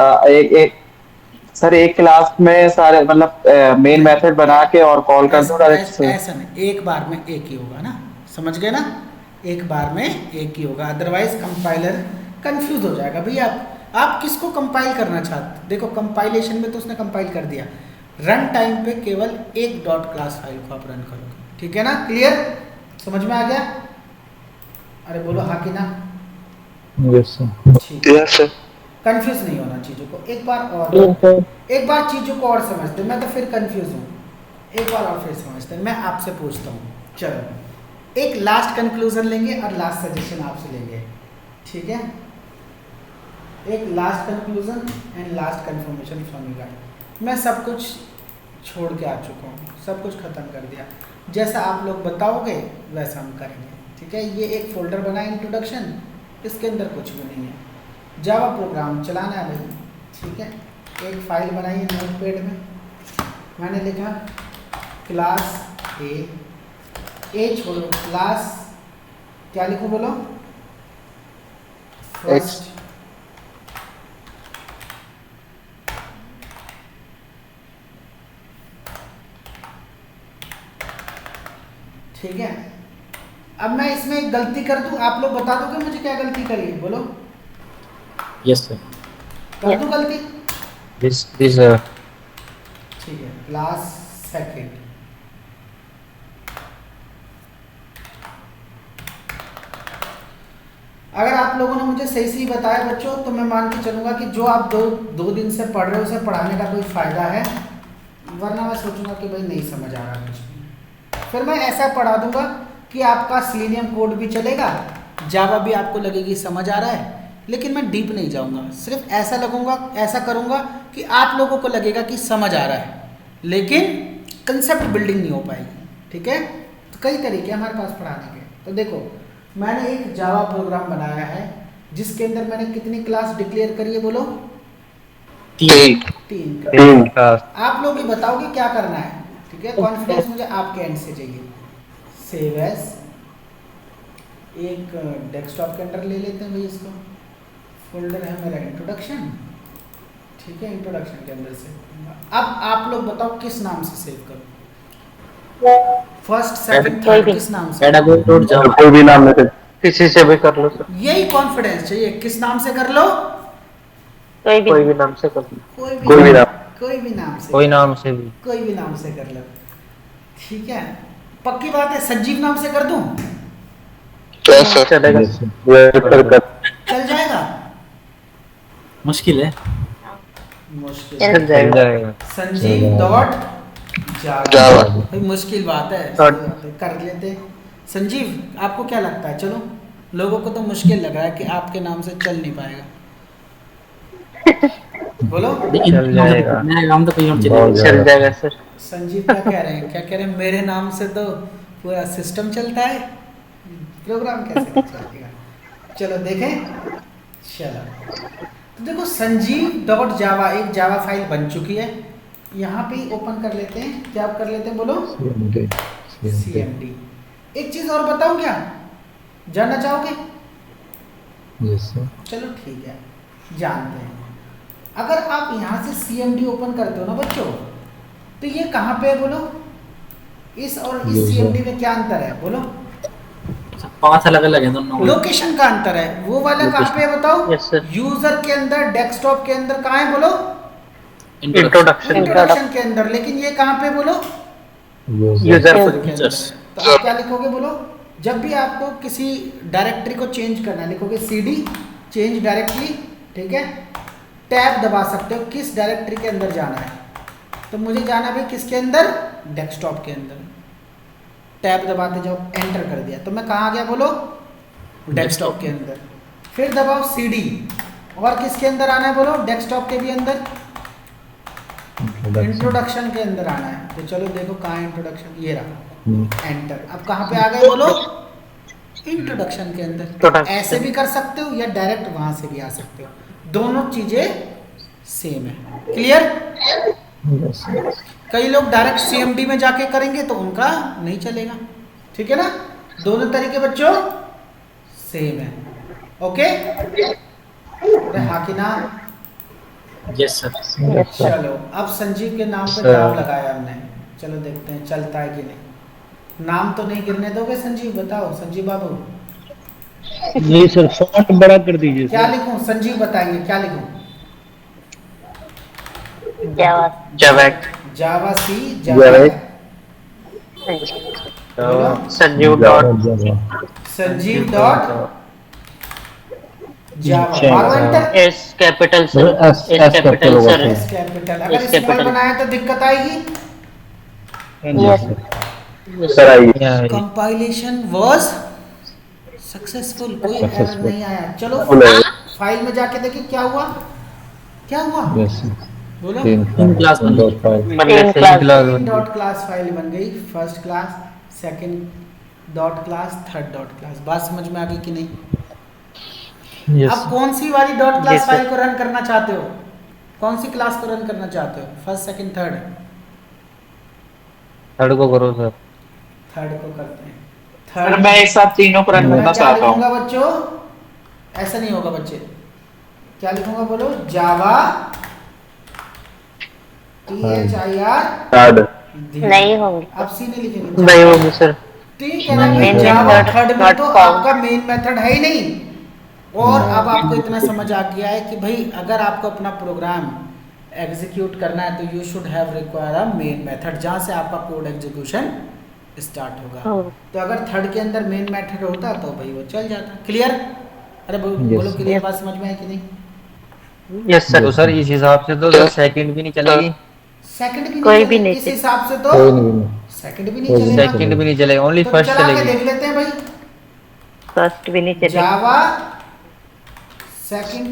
एक क्लास में सारे मतलब मेन मेथड बना के और कॉल कर दो डायरेक्ट से? ऐसा नहीं, एक बार में एक ही होगा ना, समझ गए ना? एक बार में एक ही होगा, अदरवाइज कंपाइलर कंफ्यूज हो जाएगा। भैया आप किसको कंपाइल करना चाहते? देखो कंपाइलेशन में तो उसने कंपाइल कर दिया, रन टाइम पे केवल एक डॉट क्लास फाइल को आप रन करोगे, ठीक है ना? क्लियर? समझ में आ गया? अरे बोलो हाँ कि ना? Yes sir. ठीक है, कंफ्यूज नहीं होना चीज़ों को। एक बार चीज़ों को और समझते, मैं तो फिर कंफ्यूज हूँ, एक बार और फिर समझते। मैं आपसे पूछता हूँ, चलो एक लास्ट कंक्लूजन लेंगे और लास्ट सजेशन आपसे लेंगे, ठीक है? एक last conclusion and last confirmation from you guys. मैं सब कुछ छोड़ के आ चुका हूँ, सब कुछ ख़त्म कर दिया, जैसा आप लोग बताओगे वैसा हम करेंगे, ठीक है? ये एक फोल्डर बना है इंट्रोडक्शन, इसके अंदर कुछ भी नहीं है, जावा प्रोग्राम चलाना है भाई, ठीक है? एक फाइल बनाई है नोटपैड में, मैंने लिखा क्लास ए छोड़ो, क्लास क्या लिखूं बोलो? फर्स्ट। ठीक है, अब मैं इसमें एक गलती कर दूं, आप लोग बता दोगे मुझे क्या गलती करी है? बोलो। Yes sir. कर दूं गलती? This sir. ठीक है, क्लास सेकंड। अगर आप लोगों ने मुझे सही से ही बताया बच्चों, तो मैं मान के चलूंगा कि जो आप दो दिन से पढ़ रहे हो उसे पढ़ाने का कोई फायदा है, वरना मैं सोचूंगा कि भाई नहीं समझ आ रहा कुछ भी। फिर मैं ऐसा पढ़ा दूंगा कि आपका सिलेनियम कोड भी चलेगा, जावा भी आपको लगेगी समझ आ रहा है, लेकिन मैं डीप नहीं जाऊंगा, सिर्फ ऐसा करूंगा कि आप लोगों को लगेगा कि समझ आ रहा है, लेकिन कंसेप्ट बिल्डिंग नहीं हो पाएगी, ठीक है? तो कई तरीके हमारे पास पढ़ाने के। तो देखो, मैंने एक जावा प्रोग्राम बनाया है जिसके अंदर मैंने कितनी क्लास डिक्लेयर करी है बोलो? 3 क्लास। आप लोग ही बताओगे क्या करना है, ठीक है? कॉन्फिडेंस मुझे आपके एंड से चाहिए। सेव एज, एक डेस्कटॉप के अंदर ले लेते हैं भाई इसको, फोल्डर है मेरा इंट्रोडक्शन, ठीक है? इंट्रोडक्शन के अंदर से अब आप लोग बताओ किस नाम से सेव करो? फर्स्ट सेकंड थर्ड किस नाम से? कोई भी नाम में किसी से भी कर लो सर। यही कॉन्फिडेंस चाहिए, किस नाम से कर लो? कोई भी नाम से कर लो। कोई भी नाम से कोई नाम से भी। कोई भी नाम से कर लो। ठीक है, पक्की बात है, संजीव नाम से कर दूं? चलेगा। चल जाएगा? मुश्किल है। मुश्किल। चल जाएगा। संजीव डॉट जावा। भाई मुश्किल बात है, सही बात है, कर लेते। संजीव, आपको क्या लगता है? चलो, लोगों को तो मुश्किल लग रहा है कि आपके नाम से चल नहीं पाएगा। बोलो। चल जाएगा। मेरा नाम तो कहीं और चल जाएगा सर। संजीव क्या कह रहे हैं? क्या कह रहे हैं? मेरे नाम से तो पूरा सिस्टम चलता है, प्रोग्राम कैसे चलेगा? चलो देखें। चलो, तो देखो, संजीव डॉट जावा एक जावा फाइल बन चुकी है। यहाँ पे ओपन कर लेते हैं। क्या कर लेते हैं? बोलो। CMD। एक चीज और बताऊं क्या? जानना चाहोगे? चलो ठीक है, जानते हैं। अगर आप यहाँ से CMD ओपन करते हो ना बच्चों, तो ये कहाँ पे है? बोलो। इस और इस CMD में क्या अंतर है? बोलो। पांच अलग अलग है दोनों। लोकेशन का अंतर है। वो वाला कहाँ पे है बताओ? Yes, sir. यूजर के अंदर, डेस्कटॉप के अंदर कहाँ है? बोलो। इंट्रोडक्शन के अंदर। लेकिन ये कहाँ पे? बोलो। यूजर के अंदर। तो आप क्या लिखोगे? बोलो। जब भी आपको किसी डायरेक्टरी को चेंज करना है, लिखोगे CD चेंज डायरेक्टली। ठीक है, टैब दबा सकते हो किस डायरेक्टरी के अंदर जाना है। तो मुझे जाना भाई किसके अंदर? डेस्कटॉप के अंदर। टैब दबाते जाओ, एंटर कर दिया, तो मैं कहाँ आ गया? बोलो। डेस्कटॉप के अंदर। फिर दबाओ CD, और किसके अंदर आना है? बोलो। डेस्कटॉप के भी अंदर, इंट्रोडक्शन के अंदर आना है। तो चलो देखो कहाँ इंट्रोडक्शन, ये रहा, एंटर। अब कहाँ पे आ गए? बोलो। इंट्रोडक्शन के अंदर। ऐसे भी कर सकते हो या डायरेक्ट वहां से भी आ सकते हो, दोनों चीजें सेम है। क्लियर? कई लोग डायरेक्ट CMD में जाके करेंगे तो उनका नहीं चलेगा। ठीक है ना? दोनों तरीके बच्चों सेम है। ओके? हाँ कि ना? Yes sir. चलो, अब संजीव के नाम पे दाव लगाया हमने। चलो देखते हैं चलता है कि नहीं। नाम तो नहीं गिरने दोगे संजीव? बताओ संजीव बाबू। नहीं सर, फॉन्ट बड़ा कर दीजिए। क्या लिखूं? संजीव बताइए क्या लिखूं? Java. Java C Java. Sanjeev dot Java. S capital sir. S capital sir. S capital. अगर स्मॉल बनाया तो दिक्कत आएगी। कंपाइलेशन वाज सक्सेसफुल, कोई एरर नहीं आया। चलो फाइल में जाके देखिए क्या हुआ। क्या हुआ? बोलो। क्लास बन डॉट क्लास फाइल बन गई। First class, second dot class, third dot class. बात समझ में आ गई कि नहीं? अब कौन सी वाली डॉट क्लास फाइल को रन करना चाहते हो? कौन सी क्लास को रन करना चाहते हो? First, second, third? थर्ड को करो सर। थर्ड को करते हैं। सर मैं एक साथ तीनों को रन करना चाहता हूँ। बच्चों ऐसा नहीं होगा बच्चे। क्या लिखूंगा? बोलो। जावा THIR नहीं होंगे। अब C नहीं लिखेंगे। नहीं होंगे सर। ठीक है ना? जावा थर्ड में तो आपका मेन मेथड है ही नहीं। और अब आपको इतना समझ आ गया है कि भाई अगर आपको अपना प्रोग्राम एग्जीक्यूट करना है तो you should have require a main method, जहाँ से आपका कोड एग्जीक्यूशन स्टार्ट होगा। तो अगर थर्ड के अंदर मेन मेथड होता तो भाई वो चल जाता। क्लियर? अरे बोलो क्लियर? बात समझ में है कि नहीं? Yes sir. तो सर इस हिसाब से तो सेकंड भी नहीं चलेगी। सेकंड भी कोई नहीं भी चलेगी। नहीं इस हिसाब से तो सेकंड भी नहीं कोई भी चलेगा। नहीं सेकंड भी नहीं चलेगा, ओनली तो फर्स्ट चला के चलेगी। देख लेते हैं भाई। फर्स्ट भी नहीं चलेगा। जावा सेकंड।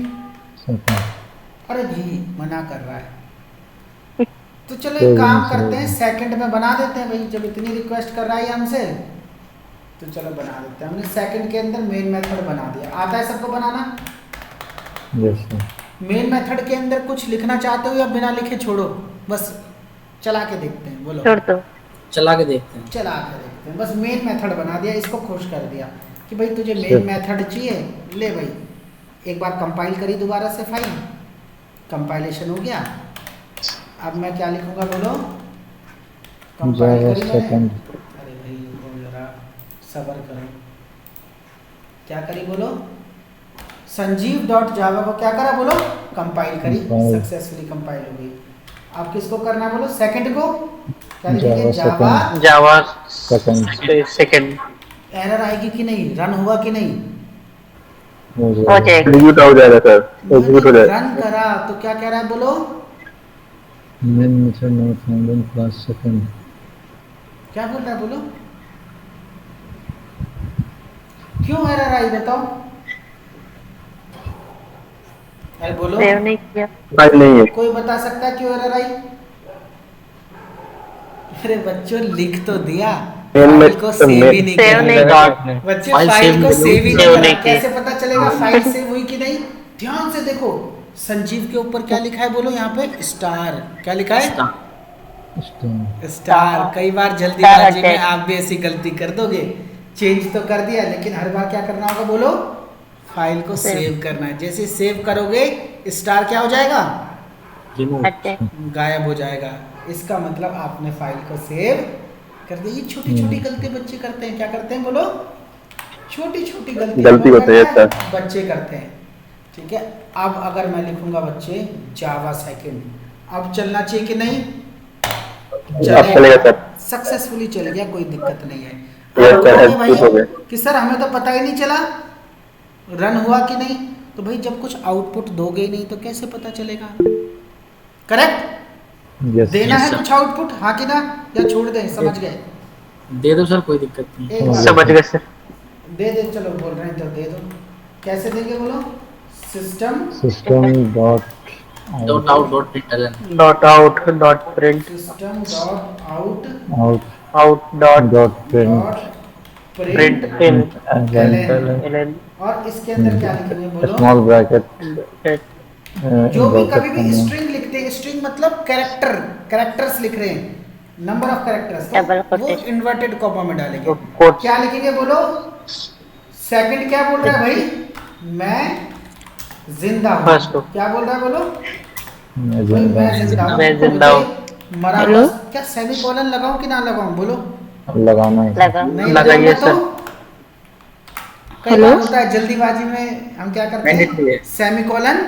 अरे भाई मना कर रहा है। तो चलो एक काम करते हैं, सेकंड में बना देते हैं भाई। जब इतनी रिक्वेस्ट कर रहा है हमसे तो चलो बना देते हैं। हमने सेकंड के अंदर मेन मेथड बना दिया। आता है सबको बनाना? Yes sir. मेन मेथड के अंदर कुछ लिखना चाहते हो या बिना लिखे छोड़ो? बस चला के देखते हैं। बोलो। छोड़ दो। चला के देखते हैं। चला के देखते हैं। बस मेन मेथड बना दिया, इसको खुश कर दिया कि भाई तुझे मेन मेथड चाहिए, ले भाई। एक बार कंपाइल करी दोबारा से फाइल, कंपाइलेशन हो गया। अब मैं क्या लिखूंगा? बोलो। कंपाइल करी मैंने। अरे भाई वो जरा सब्र करो। क्या करी? बोलो। संजीव डॉट जावा को क्या करा? बोलो। कंपाइल करी, सक्सेसफुली कंपाइल हो गई। अब किसको करना है? बोलो। सेकंड को। क्या लिखेंगे? जावा जावा जावा सेकंड सेकंड एरर आएगी कि नहीं, रन होगा कि नहीं? हो हो जाएगा। जाएगा। एग्जीक्यूट हो जाएगा सर, एग्जीक्यूट हो मैंने जाएगा। रन करा तो क्या कह रहा है बोलो? Main method not found in class second. क्या बोल रहा है बोलो? क्यों एरर आई बताओ? अरे बोलो, सेव नहीं किया। फाइल नहीं है। कोई बता सकता है क्यों एरर आई? अरे बच्चों लिख तो दिया, फाइल को सेव ही नहीं सेव करा। नहीं डॉट बच्चे फाइल फाइल सेव को नहीं सेव ही सेव नहीं करा, नहीं की। कैसे पता चलेगा फाइल सेव हुई कि नहीं? ध्यान से देखो, संजीव के ऊपर क्या लिखा है बोलो? यहाँ पे स्टार। क्या लिखा है? स्टार। कई बार जल्दीबाजी में आप भी ऐसी गलती कर दोगे, चेंज तो कर दिया लेकिन हर बार क्या करना होगा बोलो? फाइल को सेव करना है। जैसे सेव करोगे स्टार क्या हो जाएगा? रिमूव। हटे। गायब हो जाएगा। इसका मतलब आपने फाइल को सेव कर दी। ये छोटी छोटी गलती बच्चे करते हैं। क्या करते हैं बोलो? छोटी छोटी गलती होती है सर। बच्चे करते हैं। ठीक है, अब अगर मैं लिखूंगा बच्चे जावा सेकंड, अब चलना चाहिए कि नहीं? अब चलेगा सर। सक्सेसफुली चल गया, कोई दिक्कत नहीं है। Yes, अब sir, कहोगे execute हो गया। भाई कि सर हमें तो पता ही नहीं चला रन हुआ कि नहीं, तो भाई जब कुछ आउटपुट दोगे ही नहीं तो कैसे पता चलेगा? करेक्ट? यस देना है sir. कुछ आउटपुट, हाँ कि ना? या छोड़ दें? समझ गए? दे दो सर, कोई दिक्कत नहीं। एक बार समझ गए सर। दे दे, चलो बोल रहे हैं तो दे दो। कैसे देंगे बोलो? System system dot out dot println. Dot out dot print system dot out out out dot dot print dot print print in LN. और इसके अंदर क्या लिखेंगे बोलो? स्मॉल ब्रैकेट जो भी कभी भी स्ट्रिंग लिखते हैं, स्ट्रिंग मतलब कैरेक्टर, कैरेक्टर्स लिख रहे हैं, नंबर ऑफ कैरेक्टर्स, Double तो वो quotation. इन्वर्टेड कॉमा में डालेंगे। quotes. क्या लिखेंगे बोलो? सेकंड क्या बोल रहा है भाई? मैं जिंदा हूँ। First. क्या बोल रहा है बोलो? मैं भाई मैं जिंदा जिंदा हूँ। मैं जिंदा हूँ। मुझे मरा Hello? हुआ- क्या सेमीकोलन लगाऊं कि ना लगाऊं बोलो? लगाना है लगा। नहीं लगाइए लगाऊंगा तो सर। कई बार होता है जल्दीबाजी में हम क्या करते Mandatory हैं? है। सेमीकोलन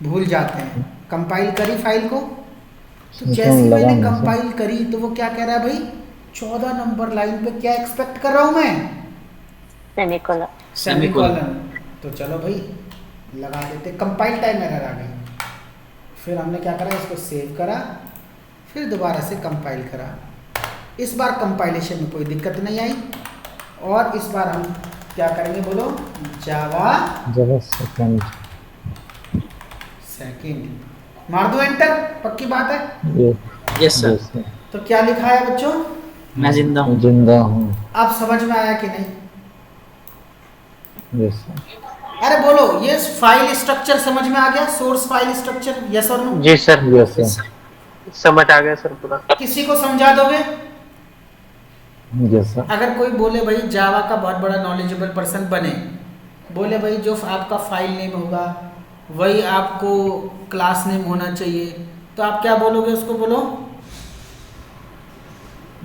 भूल जाते हैं। कंपाइल करी फाइल को, तो इसमें जैसे ही मैंने लगाना है। कंपाइल करी तो वो क्या कह रहा है भाई? 14 नंबर लाइन पे क्या एक्सपेक्ट कर रहा हूं मैं? सेमीकोलन। सेमीकोलन। तो चलो भाई लगा देते। कंपाइल टाइम एरर आ गई। फिर हमने क्या करा? इसको सेव करा, फिर दोबारा से कंपाइल करा। इस बार कंपाइलेशन में कोई दिक्कत नहीं आई। और इस बार हम क्या करेंगे बोलो? जावा जरा सेकंड सेकंड मार दो एंटर, पक्की बात है। ये यस सर, जैसे तो क्या लिखा है बच्चों? मैं जिंदा हूँ। जिंदा हूँ। अब समझ में आया कि नहीं? यस अरे बोलो, ये फाइल स्ट्रक्चर समझ में आ गया? सोर्स फाइल स्ट्रक्चर, यस और नो? जी सर, यस सर समझ आ गया सर पूरा। किसी को समझा दोगे? यस सर अगर कोई बोले भाई जावा का बहुत बड़ा नॉलेजेबल पर्सन बने, बोले भाई जो आपका फाइल नेम होगा वही आपको क्लास नेम होना चाहिए, तो आप क्या बोलोगे उसको? बोलो।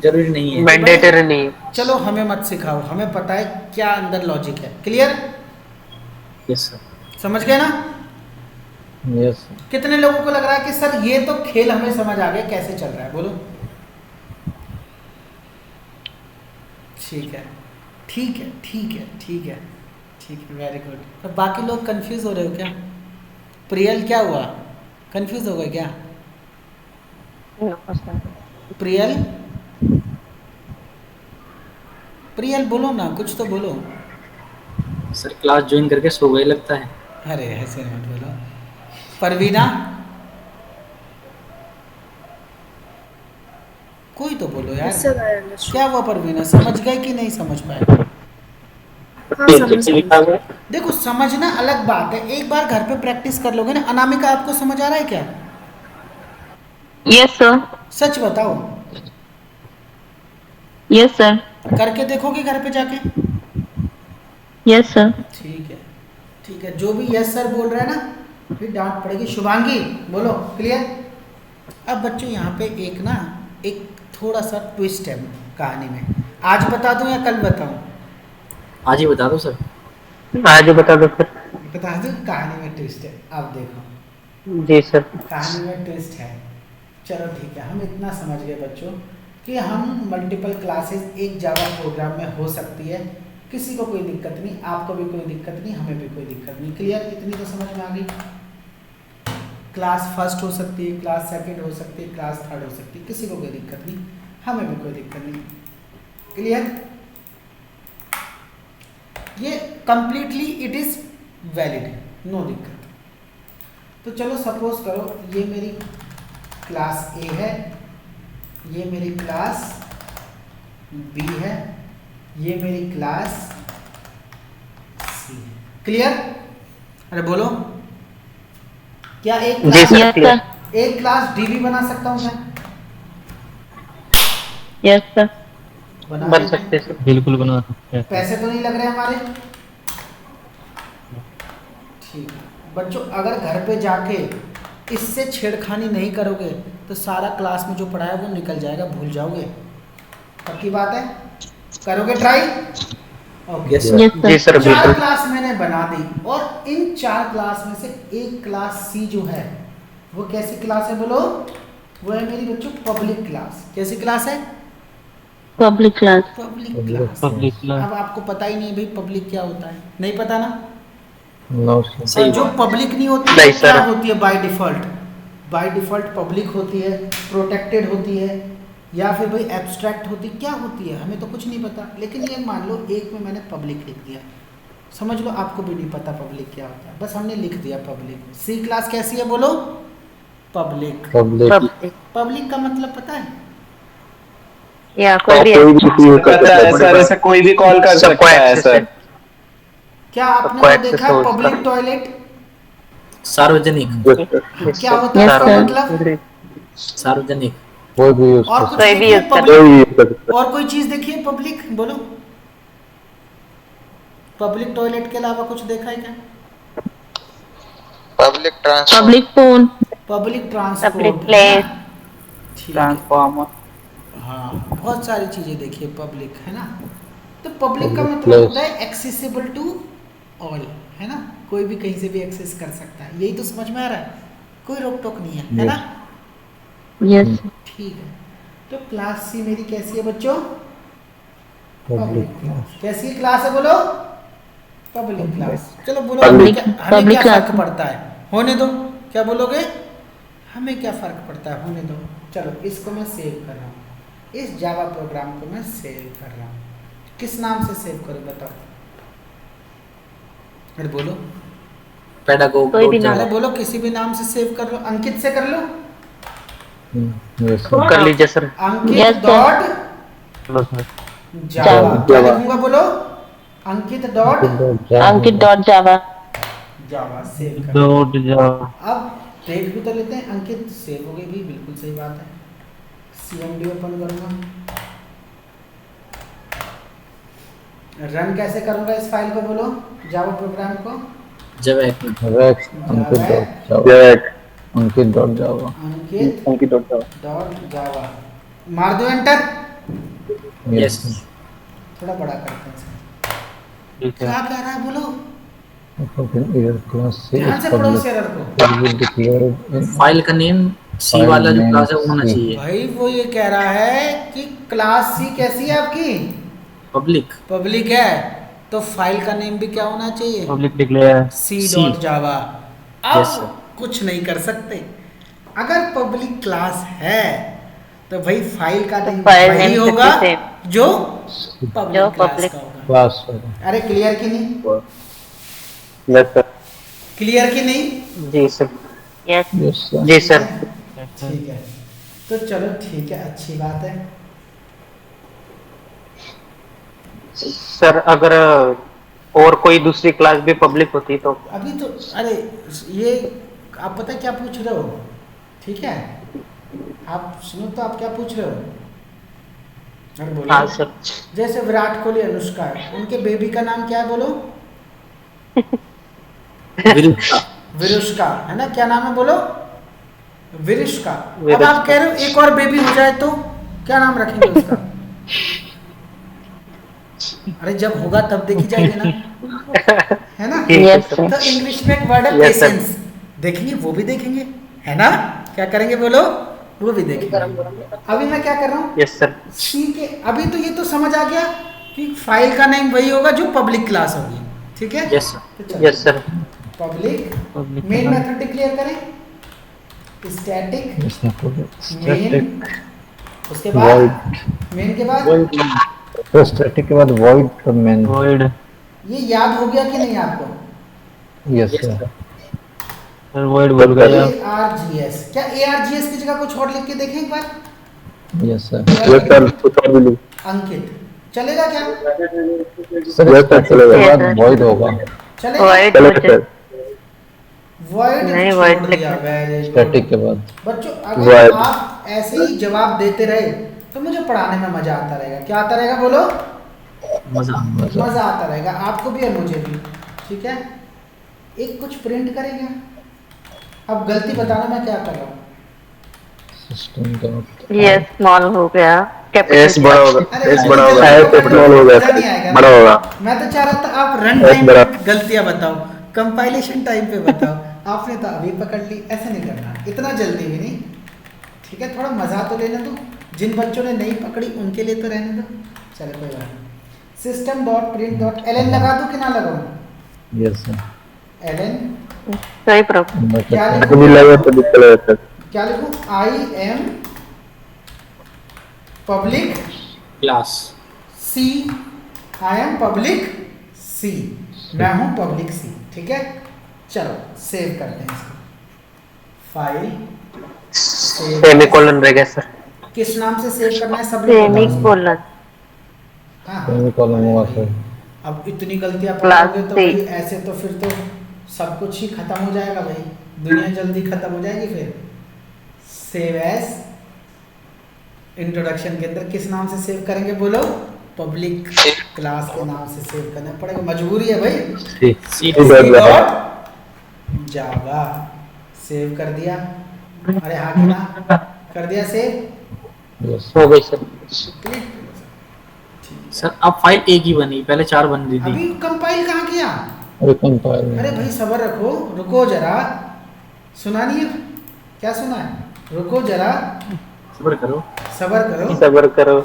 जरूरी नहीं है। मैंडेटरी नहीं। चलो हमें मत सिखाओ, हमें पता है क्या अंदर लॉजिक है। क्लियर? यस सर, समझ गए ना? यस कितने लोगों को लग रहा है कि सर ये तो खेल हमें समझ आ गया कैसे चल रहा है? बोलो। ठीक है, ठीक है, ठीक है, ठीक है, ठीक है, वेरी गुड। तो बाकी लोग कंफ्यूज हो रहे हो क्या? प्रियल क्या हुआ? कंफ्यूज हो गए क्या? No sir. प्रियल, प्रियल बोलो ना, कुछ तो बोलो। सर क्लास ज्वाइन करके सो गए लगता है। अरे ऐसे मत बोलो। परवीना, कोई तो बोलो यार। Sir I understood. क्या हुआ परवीना, समझ गए कि नहीं समझ पाए? हाँ समझ गई। देखो समझना अलग बात है, एक बार घर पे प्रैक्टिस कर लोगे ना। अनामिका आपको समझ आ रहा है क्या? Yes sir. सच बताओ, यस सर। करके देखोगे घर पे जाके? Yes sir. ठीक है, ठीक है। जो भी यस सर बोल रहा है ना, फिर डांट पड़ेगी। शुभांगी बोलो। क्लियर? अब बच्चों यहाँ पे एक ना, एक थोड़ा सा ट्विस्ट है कहानी में। आज बता दूं या कल बताऊं? आज ही बता दो सर। आज बता दो सर। बता दूं, कहानी में ट्विस्ट है। अब देखो, जी सर। कहानी में ट्विस्ट है। चलो ठीक है, हम इतना समझ गए बच्चों कि हम मल्टीपल क्लासेस एक जावा प्रोग्राम में हो सकती है, किसी को कोई दिक्कत नहीं, आपको भी कोई दिक्कत नहीं, हमें भी कोई दिक्कत नहीं। क्लियर? इतनी तो समझ में आ गई। क्लास फर्स्ट हो सकती है, क्लास सेकंड हो सकती है, क्लास थर्ड हो सकती है, किसी को कोई दिक्कत नहीं, हमें भी कोई दिक्कत नहीं। क्लियर? ये completely it is valid, no दिक्कत। तो चलो सपोज करो ये मेरी क्लास ए है, ये मेरी क्लास बी है, ये मेरी क्लास सी है। क्लियर? अरे बोलो, क्या एक क्लास डी भी बना सकता हूँ मैं? Yes sir. बन सकते सर। बिल्कुल बना सकते हैं। पैसे तो नहीं लग रहे हमारे? ठीक है बच्चों, अगर घर पे जाके इससे छेड़खानी नहीं करोगे तो सारा क्लास में जो पढ़ा है वो निकल जाएगा, भूल जाओगे। पक्की बात है? करोगे ट्राई? ओके जी सर। 4 क्लास मैंने बना दी और इन 4 क्लास में से एक क्लास सी जो है वो कैसी क्लास है बोलो? वो है मेरी बच्चों पब्लिक क्लास। कैसी क्लास है? Public class. Public class. अब आपको पता ही नहीं भाई पब्लिक क्या होता है, नहीं पता ना? No sir. और जो पब्लिक नहीं होती नहीं वो क्या सर। होती है by default? By default public होती है, प्रोटेक्टेड होती है, या फिर भाई एब्स्ट्रैक्ट होती, क्या होती है हमें तो कुछ नहीं पता। लेकिन ये मान लो एक में मैंने पब्लिक लिख दिया, समझ लो आपको भी नहीं पता पब्लिक क्या होता है, बस हमने लिख दिया पब्लिक। सी क्लास कैसी है बोलो? पब्लिक। पब्लिक का मतलब पता है? या कोई भी पता है सर, ऐसे कोई भी कॉल कर सकता है सर। क्या आपने वो देखा पब्लिक टॉयलेट? सार्वजनिक। क्या होता है इसका मतलब? सार्वजनिक। कोई भी यूज और कुछ कोई भी देखिए यूज कर पब्लिक, और कोई चीज देखिए पब्लिक, बोलो पब्लिक टॉयलेट के अलावा कुछ देखा है क्या? Public phone, public transport, public place, ठीक है। ट्रांसफॉर्मर। हाँ बहुत सारी चीजें देखिए पब्लिक, है ना? तो पब्लिक का Public मतलब place. होता है एक्सेसिबल टू ऑल, है ना? कोई भी कहीं से भी एक्सेस कर सकता है, यही तो समझ में आ रहा है, कोई रोक टोक नहीं है ना? यस ठीक है। तो क्लास सी मेरी कैसी है बच्चों? पब्लिक कैसी क्लास है बोलो? Public class. चलो बोलो Public- हमें public क्या फर्क class। पड़ता है? होने दो। क्या बोलोगे? हमें क्या फर्क पड़ता है, होने दो। चलो इसको मैं सेव कर रहा हूँ, इस जावा प्रोग्राम को मैं सेव कर रहा हूँ। किस नाम से सेव करूँ बताओ? अरे बोलो, पेडागोग। कोई भी नाम। अरे बोलो किसी भी नाम से सेव कर लो, अंकित से कर लो। यस कर लीजिए सर। अंकित Yes, sir। डॉट जावा। क्या लिखूंगा बोलो? अंकित डॉट अंकित डॉट जावा। जावा सेव कर। Dot Java. अब देख भी तो लेते हैं, अंकित सेव हो गई भी, बिल्कुल सही बात है। CMD ओपन करूंगा, रन कैसे करूंगा इस फाइल को बोलो? जावा प्रोग्राम को जब अंकित डॉट जावा। अंकित डॉट जावा मार दो एंटर। यस। थोड़ा बड़ा करते हैं इसको। ठीक है। क्या कह रहा है बोलो? एरर क्लास से ध्यान से पढ़ो इस एरर को। फाइल का नेम सी File वाला जो name क्लास है वो होना C। चाहिए। भाई वो ये कह रहा है कि क्लास सी कैसी है आपकी? पब्लिक। पब्लिक है, तो फाइल का नेम भी क्या होना चाहिए? Public declare. C C। Dot Java. अब Yes, sir। कुछ नहीं कर सकते, अगर पब्लिक क्लास है तो भाई फाइल का नेम फाइल वही नेम होगा same। जो जो पब्लिक क्लास public का होगा। क्लास अरे क्लियर की नहीं? Yes sir. क्लियर की नहीं? जी सर। Yes yes sir. जी सर। ठीक है, तो चलो ठीक है, अच्छी बात है। सर अगर और कोई दूसरी क्लास भी पब्लिक होती तो? अभी तो अरे ये आप पता है क्या पूछ रहे हो? ठीक है, आप सुनो तो आप क्या पूछ रहे हो? अरे बोलो। हाँ सर। जैसे विराट कोहली, अनुष्का है, उनके बेबी का नाम क्या है बोलो? विरुष्का। विरुष्का, है ना? क्या नाम है बोलो? विरुष्का। अब विरुष्का। आप कह रहे हो एक और बेबी हो जाए तो क्या नाम रखेंगे उसका? अरे जब होगा तब देखी जाएगी ना, है ना? यस तो इंग्लिश में एक वर्ड है Yes, sir। पेशेंस, देखेंगे वो भी देखेंगे, है ना? क्या करेंगे बोलो? वो भी देखेंगे। अभी मैं क्या कर रहा हूँ, यस सर। ठीक है, अभी तो ये तो समझ आ गया कि फाइल का नेम वही होगा जो पब्लिक क्लास होगी, ठीक है। Yes sir. Yes sir. Public main method declare करें, स्टैटिक मेन, उसके बाद मेन के बाद तो स्टैटिक के बाद वॉइड मेन। void ये याद हो गया कि नहीं आपको? Yes sir. सर void बोल गया। ARGS, क्या ARGS की जगह कुछ और लिख के देखें एक बार? Yes sir. अंकित चलेगा क्या? सर स्टैटिक के बाद वॉइड होगा। चलेगा? void मुझे वॉइड नहीं, छोड़ void दिया, very good। स्टैटिक के बाद बच्चों अगर आप ऐसे ही जवाब देते रहे तो मुझे पढ़ाने में मजा आता रहेगा। क्या आता रहेगा बोलो? मजा आता रहेगा आपको भी और मुझे भी, ठीक है। एक कुछ प्रिंट करेंगे। अब गलती बताना मैं क्या कर रहा हूँ। सिस्टम का ये स्मॉल हो गया, एस बड़ा होगा, अरे एस बड़ा होगा, स्मॉल हो गया, नहीं आएगा ना। बड़ा होगा। मैं तो चाह रहा था आप रन टाइम पे गलतियां बताओ, कंपाइलेशन टाइम पे बताओ। आपने तो अभी पकड़ ली, ऐसे नहीं करना, इतना जल्दी भी नहीं, ठीक है। थोड़ा मजा तो लेने दो, जिन बच्चों ने नहीं पकड़ी उनके लिए तो रहने दो। चलो कोई बात नहीं। System dot print dot ln लगा दूं कि ना लगाऊं? Yes sir. ln सही प्रॉब्लम। क्या कभी लगा तो दिक्कत है। क्या लिखूं? I am public class C, I am public C, मैं हूं पब्लिक सी, ठीक है। चलो सेव करते हैं इसको, फाइल सेमीकोलन रह गया सर। किस नाम से सेव करना है सब लोग बताओ। सेमीकोलन हाँ सेमीकोलन हुआ सर। अब इतनी गलतियां Class पढ़ोगे तो C। भाई ऐसे तो फिर तो सब कुछ ही खत्म हो जाएगा भाई, दुनिया जल्दी खत्म हो जाएगी। फिर सेव एज इंट्रोडक्शन के अंदर किस नाम से सेव करेंगे बोलो? पब्लिक क्लास के नाम से सेव करना पड़ेगा, मजबूरी है भाई। सी डॉट जावा सेव कर दिया। अरे हाँ कि ना, कर दिया सेव, यस हो गई सर। क्लिक। सर अब फाइल एक ही बनी, पहले 4 बन रही थी। अभी कंपाइल कहाँ किया? अरे कंपाइल। अरे भाई सबर रखो, रुको जरा, सुना नहीं है? क्या सुना है? रुको जरा, सब्र करो। सबर करो, सबर करो।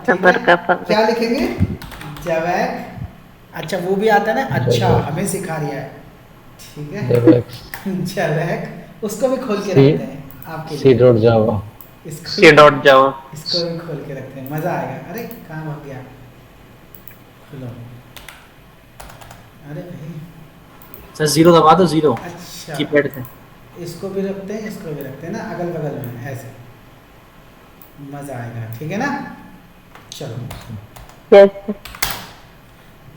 सबर का फल। क्या लिखेंगे? जवैक। अच्छा वो भी आता है ना, अच्छा हमें सिखा रिया है, ठीक है। जवैक उसको भी खोल के रखते हैं आपके सी लिए, डॉट जावा। सी डॉट जावा। इसको भी खोल के रखते हैं, मजा आएगा। अरे कहाँ भाग गया? खोलो। अरे भाई सर 0 दबा दो, 0 अच्छा, कीपैड से। इसको भी रखते हैं, इसको भी रखते हैं ना, अगल बगल में ऐसे, मजा आएगा, ठीक है ना। चलो यस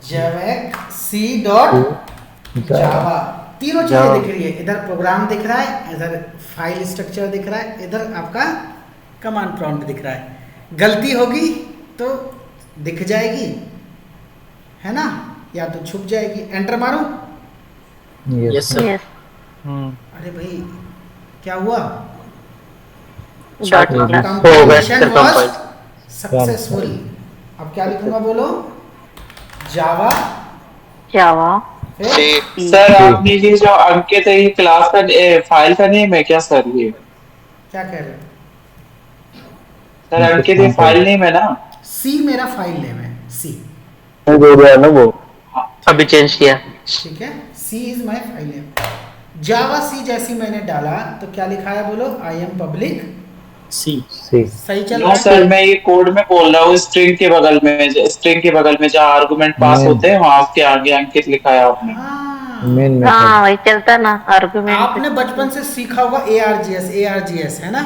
जवैक सी डॉट जावा, तीनों चीजें दिख रही है। इधर प्रोग्राम दिख रहा है, इधर फाइल स्ट्रक्चर दिख रहा है, इधर आपका कमांड प्रॉम्प्ट दिख रहा है। गलती होगी तो दिख जाएगी, है ना, या तो छुप जाएगी। एंटर मारो। Yes sir. यस अरे भाई क्या हुआ? Dot class compilation was successful. अब क्या लिखूंगा बोलो? जावा जावा सर आपने ये जो अंकित है, ये क्लास का फाइल का नेम है क्या सर? ये क्या कह रहे हो? सर अंकित ये फाइल नेम है ना? सी मेरा फाइल नेम है, सी, हो गया ना वो। अभी चेंज किया। ठीक है। सी इज माई फाइल नेम। जावा सी जैसी मैंने डाला तो क्या लिखा है बोलो? आई एम पब्लिक सी। सही चल नो रहा सर, है? मैं ये कोड में बोल रहा हूँ, स्ट्रिंग के बगल में, स्ट्रिंग के बगल में जहाँ आर्गुमेंट पास होते हैं वहाँ के आगे अंकित लिखा है आपने। हाँ, मेन हाँ मेथड। वही चलता ना आर्गुमेंट। आपने बचपन से सीखा होगा ARGS, ARGS है ना,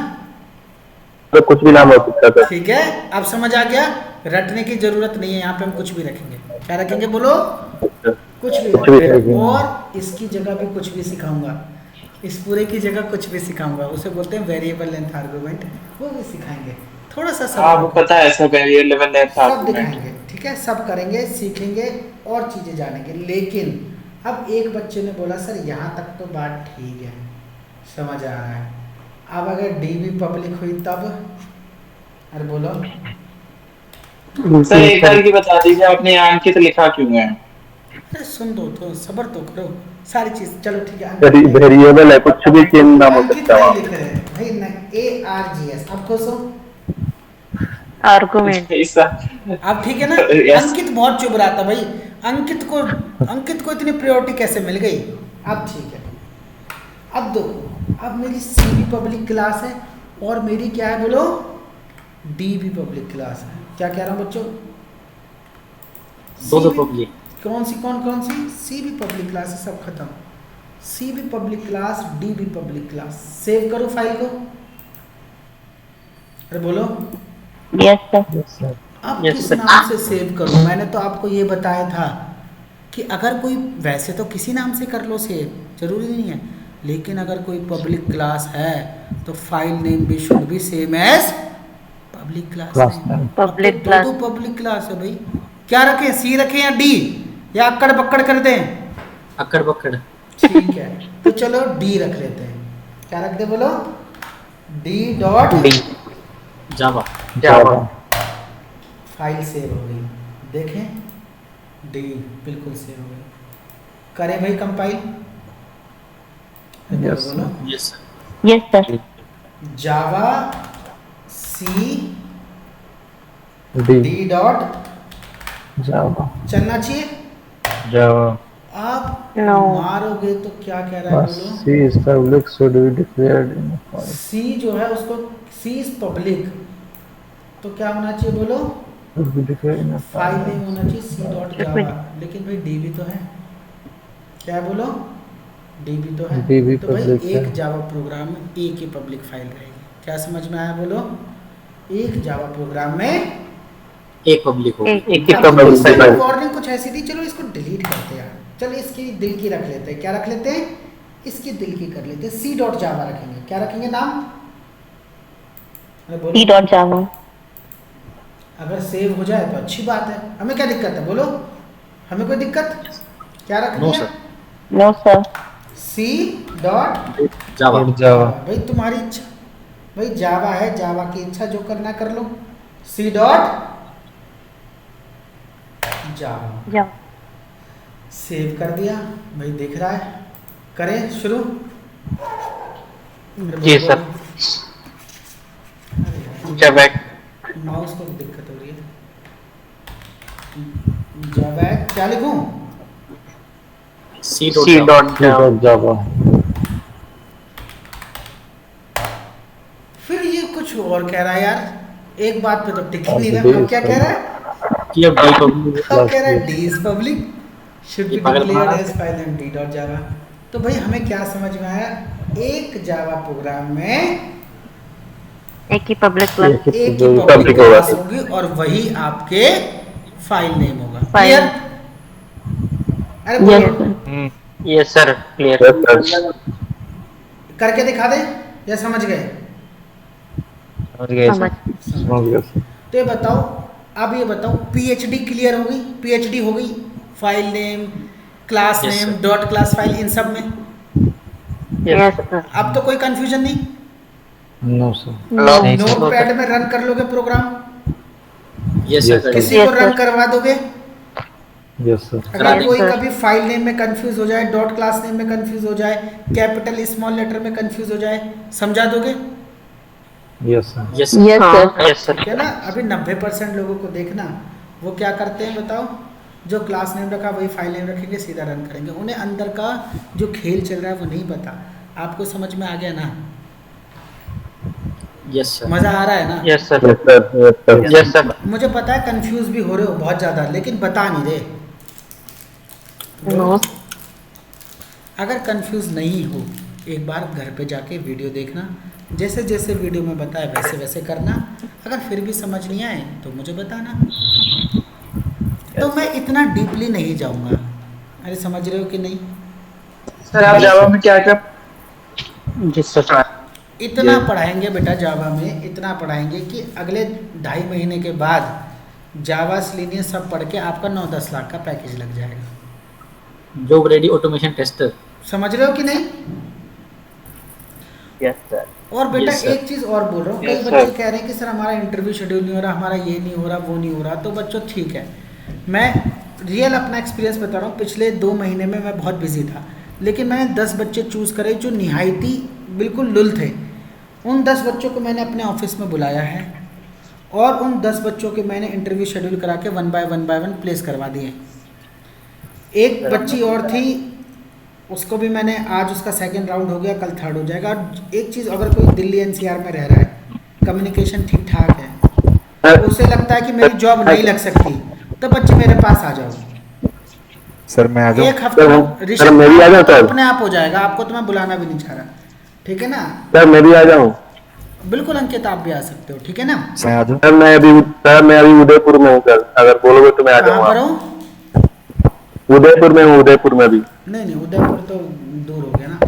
तो कुछ भी नाम हो सकता था। ठीक है। अब समझ आ गया, रटने की जरूरत नहीं है, यहाँ पे हम कुछ भी रखेंगे। क्या रखेंगे बोलो? कुछ भी रखेंगे। और इसकी जगह भी कुछ भी सिखाऊंगा, इस पूरे की जगह कुछ भी सिखाऊंगा, उसे बोलते हैं वेरिएबल लेंथ आर्गुमेंट, वो भी सिखाएंगे। थोड़ा सा हाँ वो सब पता है सर, वेरिएबल लेंथ सब आर्गुमेंट। दिखाएंगे, ठीक है, सब करेंगे, सीखेंगे और चीजें जानेंगे। लेकिन अब एक बच्चे ने बोला सर यहाँ तक तो बात ठीक है, समझ आ रहा है, अब अगर DB पब्लिक हुई तब? अरे बोलो सर एक बार की बता दीजिए, आपने यहाँ अंकित लिखा क्यों है? अरे सुन दो तो, सबर तो करो, सारी चीज। चलो ठीक है, वेरिएबल है, कुछ भी चेंज नाम हो अंकित सकता है। नहीं लिख रहे हैं भाई ARGS, अब खोसो। आर्गुमेंट। अब ठीक है ना। Yes. अंकित बहुत चुभ रहा था भाई, अंकित को इतनी प्रायोरिटी कैसे मिल गई। अब ठीक है, अब दो, अब मेरी CB पब्लिक क्लास है और मेरी क्या है बोलो, DB पब्लिक क्लास है। क्या कह रहा हूँ बच्चों, दो CB पब्लिक कौन सी CB पब्लिक क्लास है, सब खत्म। CB public class, DB public class. Save करो फाइल को, अरे बोलो। Yes sir. अब Yes, किस sir. नाम से सेव करूं, मैंने तो आपको ये बताया था कि अगर कोई, वैसे तो किसी नाम से कर लो सेव, जरूरी नहीं है, लेकिन अगर कोई पब्लिक क्लास है तो फाइल नेम भी should be same as public class name. Public दो दो पब्लिक क्लास है भाई, क्या रखें, C रखें या D, या अक्कड़ बक्कड़ कर दें। अक्कड़ बक्कड़। ठीक है, तो चलो D रख लेते हैं। क्या रख दे बोलो, D डॉट डी जावा। जावा। फाइल सेव हो गई, देखें D बिल्कुल सेव हो गई। करें भाई कंपाइल, Yes, बोलो यस यस सर। जावा C D D dot Java चलना चाहिए। Java आप No. मारोगे तो क्या कह रहा है plus बोलो, C is public should be declared in a file. C जो है उसको, C इज पब्लिक, तो क्या होना चाहिए बोलो, Should be declared in a file file. Name होना चाहिए C डॉट जावा। लेकिन भाई DB तो है, क्या है बोलो, DB तो है। DB तो भाई public एक है। जावा प्रोग्राम में एक ही पब्लिक फाइल रहेगी। क्या समझ में आया बोलो, एक जावा प्रोग्राम में एक पब्लिक होगी। एक एक ही पब्लिक फाइल। वार्निंग कुछ ऐसी थी, चलो इसको डिलीट करते हैं यार, चलो इसकी दिल की रख लेते हैं। क्या रख लेते हैं, इसकी दिल की कर लेते हैं, C डॉट जावा रखेंगे। क्या रखेंगे नाम, अरे बोलो। डी डॉट जावा। अगर सेव हो जाए तो अच्छी बात है, हमें क्या दिक्कत है बोलो, हमें कोई दिक्कत, क्या रख नो दिया, sir. No sir. C dot Java. Java भाई तुम्हारी इच्छा, भाई जावा है, जावा की इच्छा, जो करना कर लो। C डॉट जावा, जावा। सेव कर दिया भाई, दिख रहा है। करें शुरू। जी सर। जब एक माउस को दिक्कत हो रही है। जावा क्या लिखूं, C C dot C dot Java फिर ये कुछ और कह रहा है यार, एक बात पे तो टिक ही नहीं अब रहा। अब D क्या is कह रहा है, कि अब डी पब्लिक। अब कह रहा है D is public should be ये पागल डिक्लेयर्ड मारा। As file name D dot Java. तो भाई हमें क्या समझ में आया, एक जावा प्रोग्राम में एक ही पब्लिक क्लास। एक ही एक ही public पब्लिक होगा। क्लास होगी और वही आपके फाइल नेम होगा। फाइल। क्लियर, अरे यस बोलो, सर। Yes sir clear. करके दिखा दे या समझ गए। समझ गए समझ। सर। समझ गया सर। तो ये बताओ, अब ये बताओ, PhD क्लियर हो गई, PhD हो गई, file name, class Yes, name, sir. Dot class file, इन सब में यस सर। अब तो कोई कंफ्यूजन नहीं। No sir. नहीं सर। नोटपैड में रन कर लोगे प्रोग्राम, यस Yes, सर। किसी Yes, को रन sir. करवा दोगे। Yes sir. करा अगर देंगे, कोई sir. कभी फाइल नेम में कंफ्यूज हो जाए, डॉट क्लास नेम में कंफ्यूज हो जाए, कैपिटल स्मॉल लेटर में कंफ्यूज हो जाए, समझा दोगे। Yes sir. यस यस हाँ सर। Yes sir. ठीक है ना। अभी 90% लोगों को देखना, वो क्या करते हैं बताओ, जो क्लास नेम रखा वही फाइल नेम रखेंगे, सीधा रन करेंगे। उन्हें अंदर का जो खेल चल रहा है वो नहीं पता। आपको समझ में आ गया ना, यस सर। मज़ा आ रहा है ना। Yes sir. Yes sir. Yes sir. Yes sir. मुझे पता है कंफ्यूज भी हो रहे हो बहुत ज़्यादा, लेकिन बता नहीं रहे। नो। अगर कंफ्यूज नहीं हो, एक बार घर पे जाके वीडियो देखना, जैसे जैसे वीडियो में बताया वैसे वैसे करना। अगर फिर भी समझ नहीं आए तो मुझे बताना, तो मैं इतना डीपली नहीं जाऊंगा। अरे समझ रहे हो कि नहीं। सर आप जावा में क्या क्या जी सर। इतना पढ़ाएंगे बेटा जावा में, इतना पढ़ाएंगे कि अगले 2.5 महीने के बाद जावा सेलेनियम सब पढ़ के आपका 9-10 लाख का पैकेज लग जाएगा। Job ready automation tester. समझ रहे हो कि नहीं। Yes sir. और बेटा Yes, sir. एक चीज़ और बोल रहा हूँ, कई Yes, बच्चे sir. कह रहे हैं कि सर हमारा इंटरव्यू शेड्यूल नहीं हो रहा, हमारा ये नहीं हो रहा, वो नहीं हो रहा। तो बच्चों ठीक है, मैं रियल अपना एक्सपीरियंस बता रहा हूँ। पिछले 2 महीने में मैं बहुत बिजी था, लेकिन मैंने 10 बच्चे चूज़ करे जो निहायती बिल्कुल लुल थे, उन 10 बच्चों को मैंने अपने ऑफिस में बुलाया है और उन 10 बच्चों के मैंने इंटरव्यू शेड्यूल करा के 1 बाय 1 प्लेस करवा दिए। एक बच्ची और थी, उसको भी मैंने, आज उसका सेकंड राउंड हो गया, कल थर्ड हो जाएगा। और एक चीज़, अगर कोई दिल्ली एनसीआर में रह रहा है, कम्युनिकेशन ठीक ठाक है, तो उसे लगता है कि मेरी जॉब नहीं लग सकती, तो बच्चे मेरे पास आ जाओ। सर मैं आ जाऊँ? एक हफ्ता सर मैं भी आ जाऊँ सर? अपने आप हो जाएगा, आपको तो मैं बुलाना भी नहीं चाह रहा, ठीक है ना? सर मैं भी आ जाऊँ? बिल्कुल अंकित, आप भी आ सकते हो, ठीक है ना? मैं आ जाऊँ? सर मैं अभी उदयपुर में हूँ सर, अगर बोलोगे तो मैं आ कहाँ पर जाऊँगा। हो? उदयपुर में हूँ, उदयपुर में भी। नहीं, उदयपुर तो दूर हो गया ना।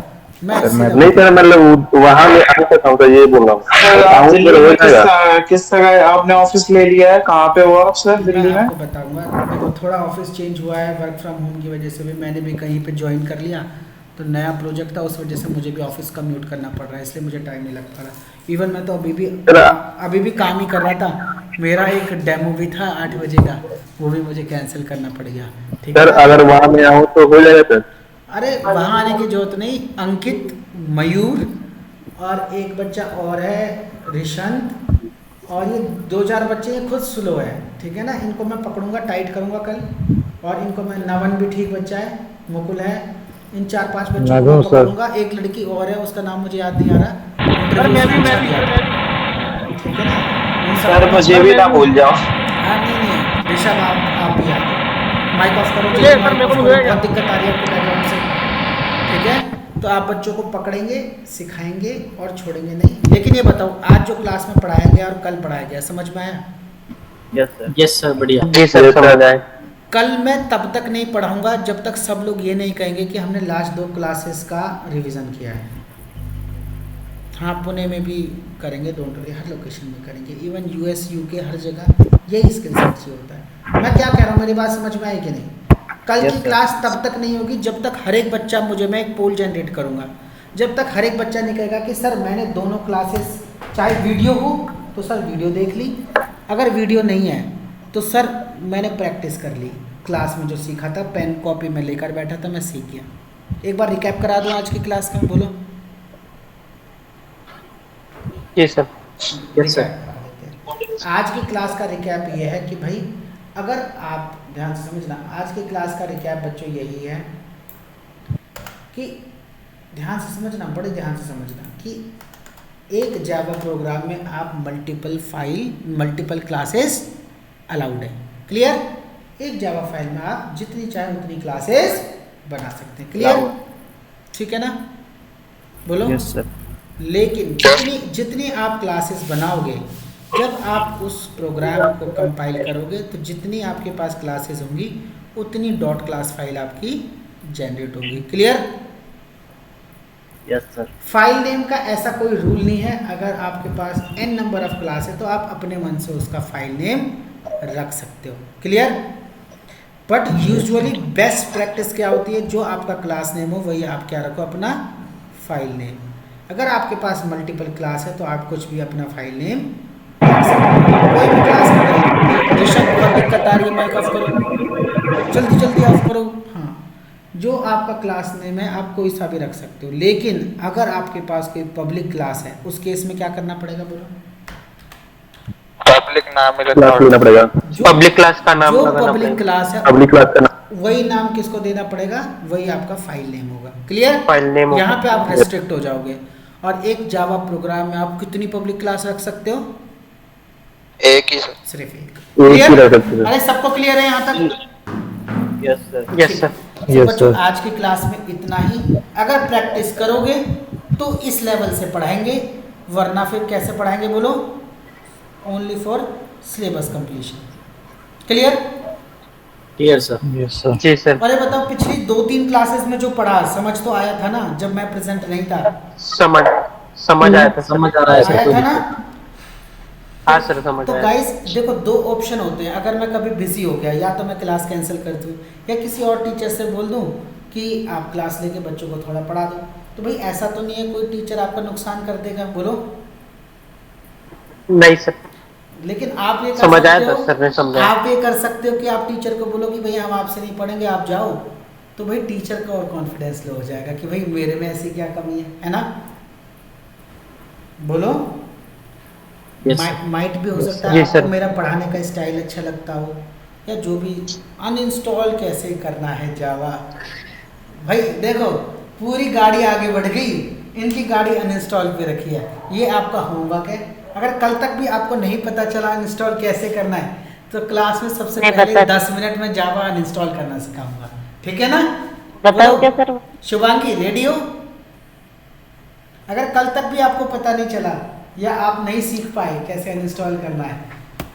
मैं नहीं सर, मतलब वहाँ मैं आ सकता हूँ, तो ये बोल रहा हूँ। सर आप आऊँ दिल्ली फिर हो में जाएगा। किस तरह आपने ऑफिस ले लिया है, कहाँ पे हो आप सर दिल्ली मैं में? आपको बताऊंगा। देखो, थोड़ा ऑफिस चेंज हुआ है, वर्क फ्रॉम होम की वजह से भी मैंने भी कहीं पे ज्वाइन कर लिया, तो नया प्रोजेक्ट था, उस वजह से मुझे भी ऑफिस कम्यूट करना पड़ रहा है, इसलिए मुझे टाइम नहीं लग पा रहा। इवन मैं तो अभी भी काम ही कर रहा था। मेरा एक डेमो भी था 8 बजे का, वो भी मुझे कैंसिल करना पड़ गया, ठीक है सर ना? अगर वहाँ मैं आऊँ तो हो जाएगा सर? अरे वहाँ आने की जरूरत नहीं। अंकित, मयूर और एक बच्चा और है ऋषंत, और ये 2-4 बच्चे खुद स्लो है, ठीक है ना? इनको मैं पकड़ूंगा, टाइट करूंगा कल, और इनको मैं, नवन भी ठीक बच्चा है, मुकुल है, इन 4-5 बच्चों को मैं पकड़ूंगा। एक लड़की और है, उसका नाम मुझे याद नहीं आ रहा, ठीक है ना? सर मुझे भी ना भूल जाओ। हाँ, नहीं, ऋषभ आप भी आ जाओ। माइक ऑफ करो, बहुत दिक्कत आ रही है आपको बैकग्राउंड से, ठीक है? तो आप बच्चों को पकड़ेंगे, सिखाएंगे और छोड़ेंगे नहीं। लेकिन ये बताओ, आज जो क्लास में पढ़ाया गया और कल पढ़ाया गया, समझ में आया? यस सर, बढ़िया। जी सर, समझ आए। कल मैं तब तक नहीं पढ़ाऊंगा जब तक सब लोग ये नहीं कहेंगे कि हमने लास्ट 2 क्लासेस का रिवीजन किया है। हाँ, पुणे में भी करेंगे, डोंट वरी, हर लोकेशन में करेंगे, इवन यूएस यूके हर जगह यही स्किल सेट चाहिए होता है। मैं क्या कह रहा हूँ, मेरी बात समझ में आई कि नहीं? कल की क्लास तब तक नहीं होगी जब तक हर एक बच्चा, मुझे, मैं एक पोल जनरेट करूँगा, जब तक हर एक बच्चा नहीं कहेगा कि सर मैंने दोनों क्लासेस, चाहे वीडियो हो तो सर वीडियो देख ली, अगर वीडियो नहीं है तो सर मैंने प्रैक्टिस कर ली, क्लास में जो सीखा था, पेन कॉपी में लेकर बैठा था, मैं सीख गया। एक बार रिकैप करा दूँ आज की क्लास का, बोलो। जी सर। Yes sir. आज की क्लास का रिकैप ये है कि भाई, अगर आप ध्यान से समझना, आज की क्लास का रिकैप बच्चों यही है कि ध्यान से समझना, बड़े ध्यान से समझना, कि एक जावा प्रोग्राम में आप मल्टीपल क्लासेस अलाउड है। क्लियर? एक जावा फाइल में आप जितनी चाहे उतनी क्लासेस बना सकते हैं। क्लियर? ठीक है ना? बोलो। Yes sir. लेकिन जितनी आप क्लासेस बनाओगे, जब आप उस प्रोग्राम को कंपाइल करोगे, तो जितनी आपके पास क्लासेस होंगी उतनी डॉट क्लास फाइल आपकी जनरेट होगी। Clear? Yes sir. File name का ऐसा कोई रूल नहीं है, अगर आपके पास n नंबर ऑफ क्लास है तो आप अपने मन से उसका फाइल नेम रख सकते हो। Clear? But usually best practice क्या होती है, जो आपका क्लास नेम हो वही आप क्या रखो, अपना फाइल नेम। अगर आपके पास मल्टीपल क्लास है तो आप कुछ भी अपना फाइल नेम रख सकते हो, कोई भी क्लास में। ऋषभ, बहुत दिक्कत आ रही है, माइक ऑफ करो, जल्दी जल्दी ऑफ करो। हाँ, जो आपका क्लास नेम है आप कोई सा भी रख सकते हो, लेकिन अगर आपके पास कोई पब्लिक क्लास है, उस केस में क्या करना पड़ेगा, बोलो? पब्लिक नाम लेना पड़ेगा। पब्लिक क्लास का नाम जो लगाना पब्लिक पड़ेगा। क्लास है पब्लिक क्लास का नाम, वही नाम किसको देना पड़ेगा, वही आपका फाइल नेम होगा। क्लियर? फाइल नेम होगा। यहाँ पे आप रेस्ट्रिक्ट हो जाओगे। और एक जावा प्रोग्राम में आप कितनी पब्लिक क्लास रख सकते हो? एक ही सर। सिर्फ एक। एक ही रख सकते हैं। अरे सबको क्लियर है यहाँ तक? Yes sir. Yes sir. तो बच्चों, आज की क्लास में इतना ही। अगर प्रैक्टिस करोगे तो इस लेवल से पढ़ाएंगे, वरना फिर कैसे पढ़ाएंगे, बोलो? Only for syllabus completion. Clear? Clear sir. Yes sir. जी सर। अरे बताओ, पिछली 2-3 क्लासेस में जो पढ़ा, समझ तो आया था ना जब मैं प्रेजेंट नहीं था? समझ आया था। समझ आ रहा है सर, आया कोई था ना? दिक्कत हाँ सर, समझ तो आया। गाइस देखो, 2 ऑप्शन होते हैं। अगर मैं कभी बिजी हो गया, या तो मैं क्लास कैंसिल कर दूं, या किसी और टीचर से बोल दूं कि आप क्लास लेके बच्चों को थोड़ा पढ़ा दो। तो भाई ऐसा तो नहीं है कोई टीचर आपका नुकसान कर देगा, बोलो? नहीं सर, लेकिन आप ये कर समझ आया सकते था हो, सर ने, समझा। आप ये कर सकते हो कि आप टीचर को बोलो कि भाई हम आपसे नहीं पढ़ेंगे, आप जाओ। तो भाई टीचर का और कॉन्फिडेंस लो हो जाएगा कि भाई मेरे में ऐसी क्या कमी है ना? बोलो। Yes, माइट भी हो सकता है जी, आपको सर। मेरा पढ़ाने का स्टाइल अच्छा लगता हो, या जो भी। अनइंस्टॉल कैसे करना है जावा। भाई देखो, पूरी गाड़ी आगे बढ़ गई, इनकी गाड़ी अनइंस्टॉल पे रखी है। ये आपका होमवर्क है। अगर कल तक भी आपको नहीं पता चला अनइंस्टॉल कैसे करना है, तो क्लास में सबसे नहीं पहले बता- 10 मिनट में जावा अनइंस्टॉल करना सिखाऊंगा, ठीक है ना? बताओ बोलो, क्या सर? शुभांगी रेडी हो? अगर कल तक भी आपको पता नहीं चला या आप नहीं सीख पाए कैसे अनइंस्टॉल करना है,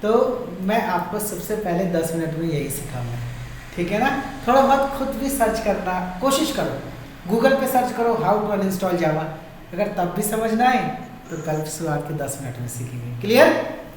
तो मैं आपको सबसे पहले 10 मिनट में यही सिखाऊंगा, ठीक है ना? थोड़ा बहुत खुद भी सर्च करना कोशिश करो, गूगल पे सर्च करो हाउ टू अनइंस्टॉल जावा। अगर तब भी समझ ना आए तो कल शुरुआत के 10 मिनट में सीखेंगे। क्लियर?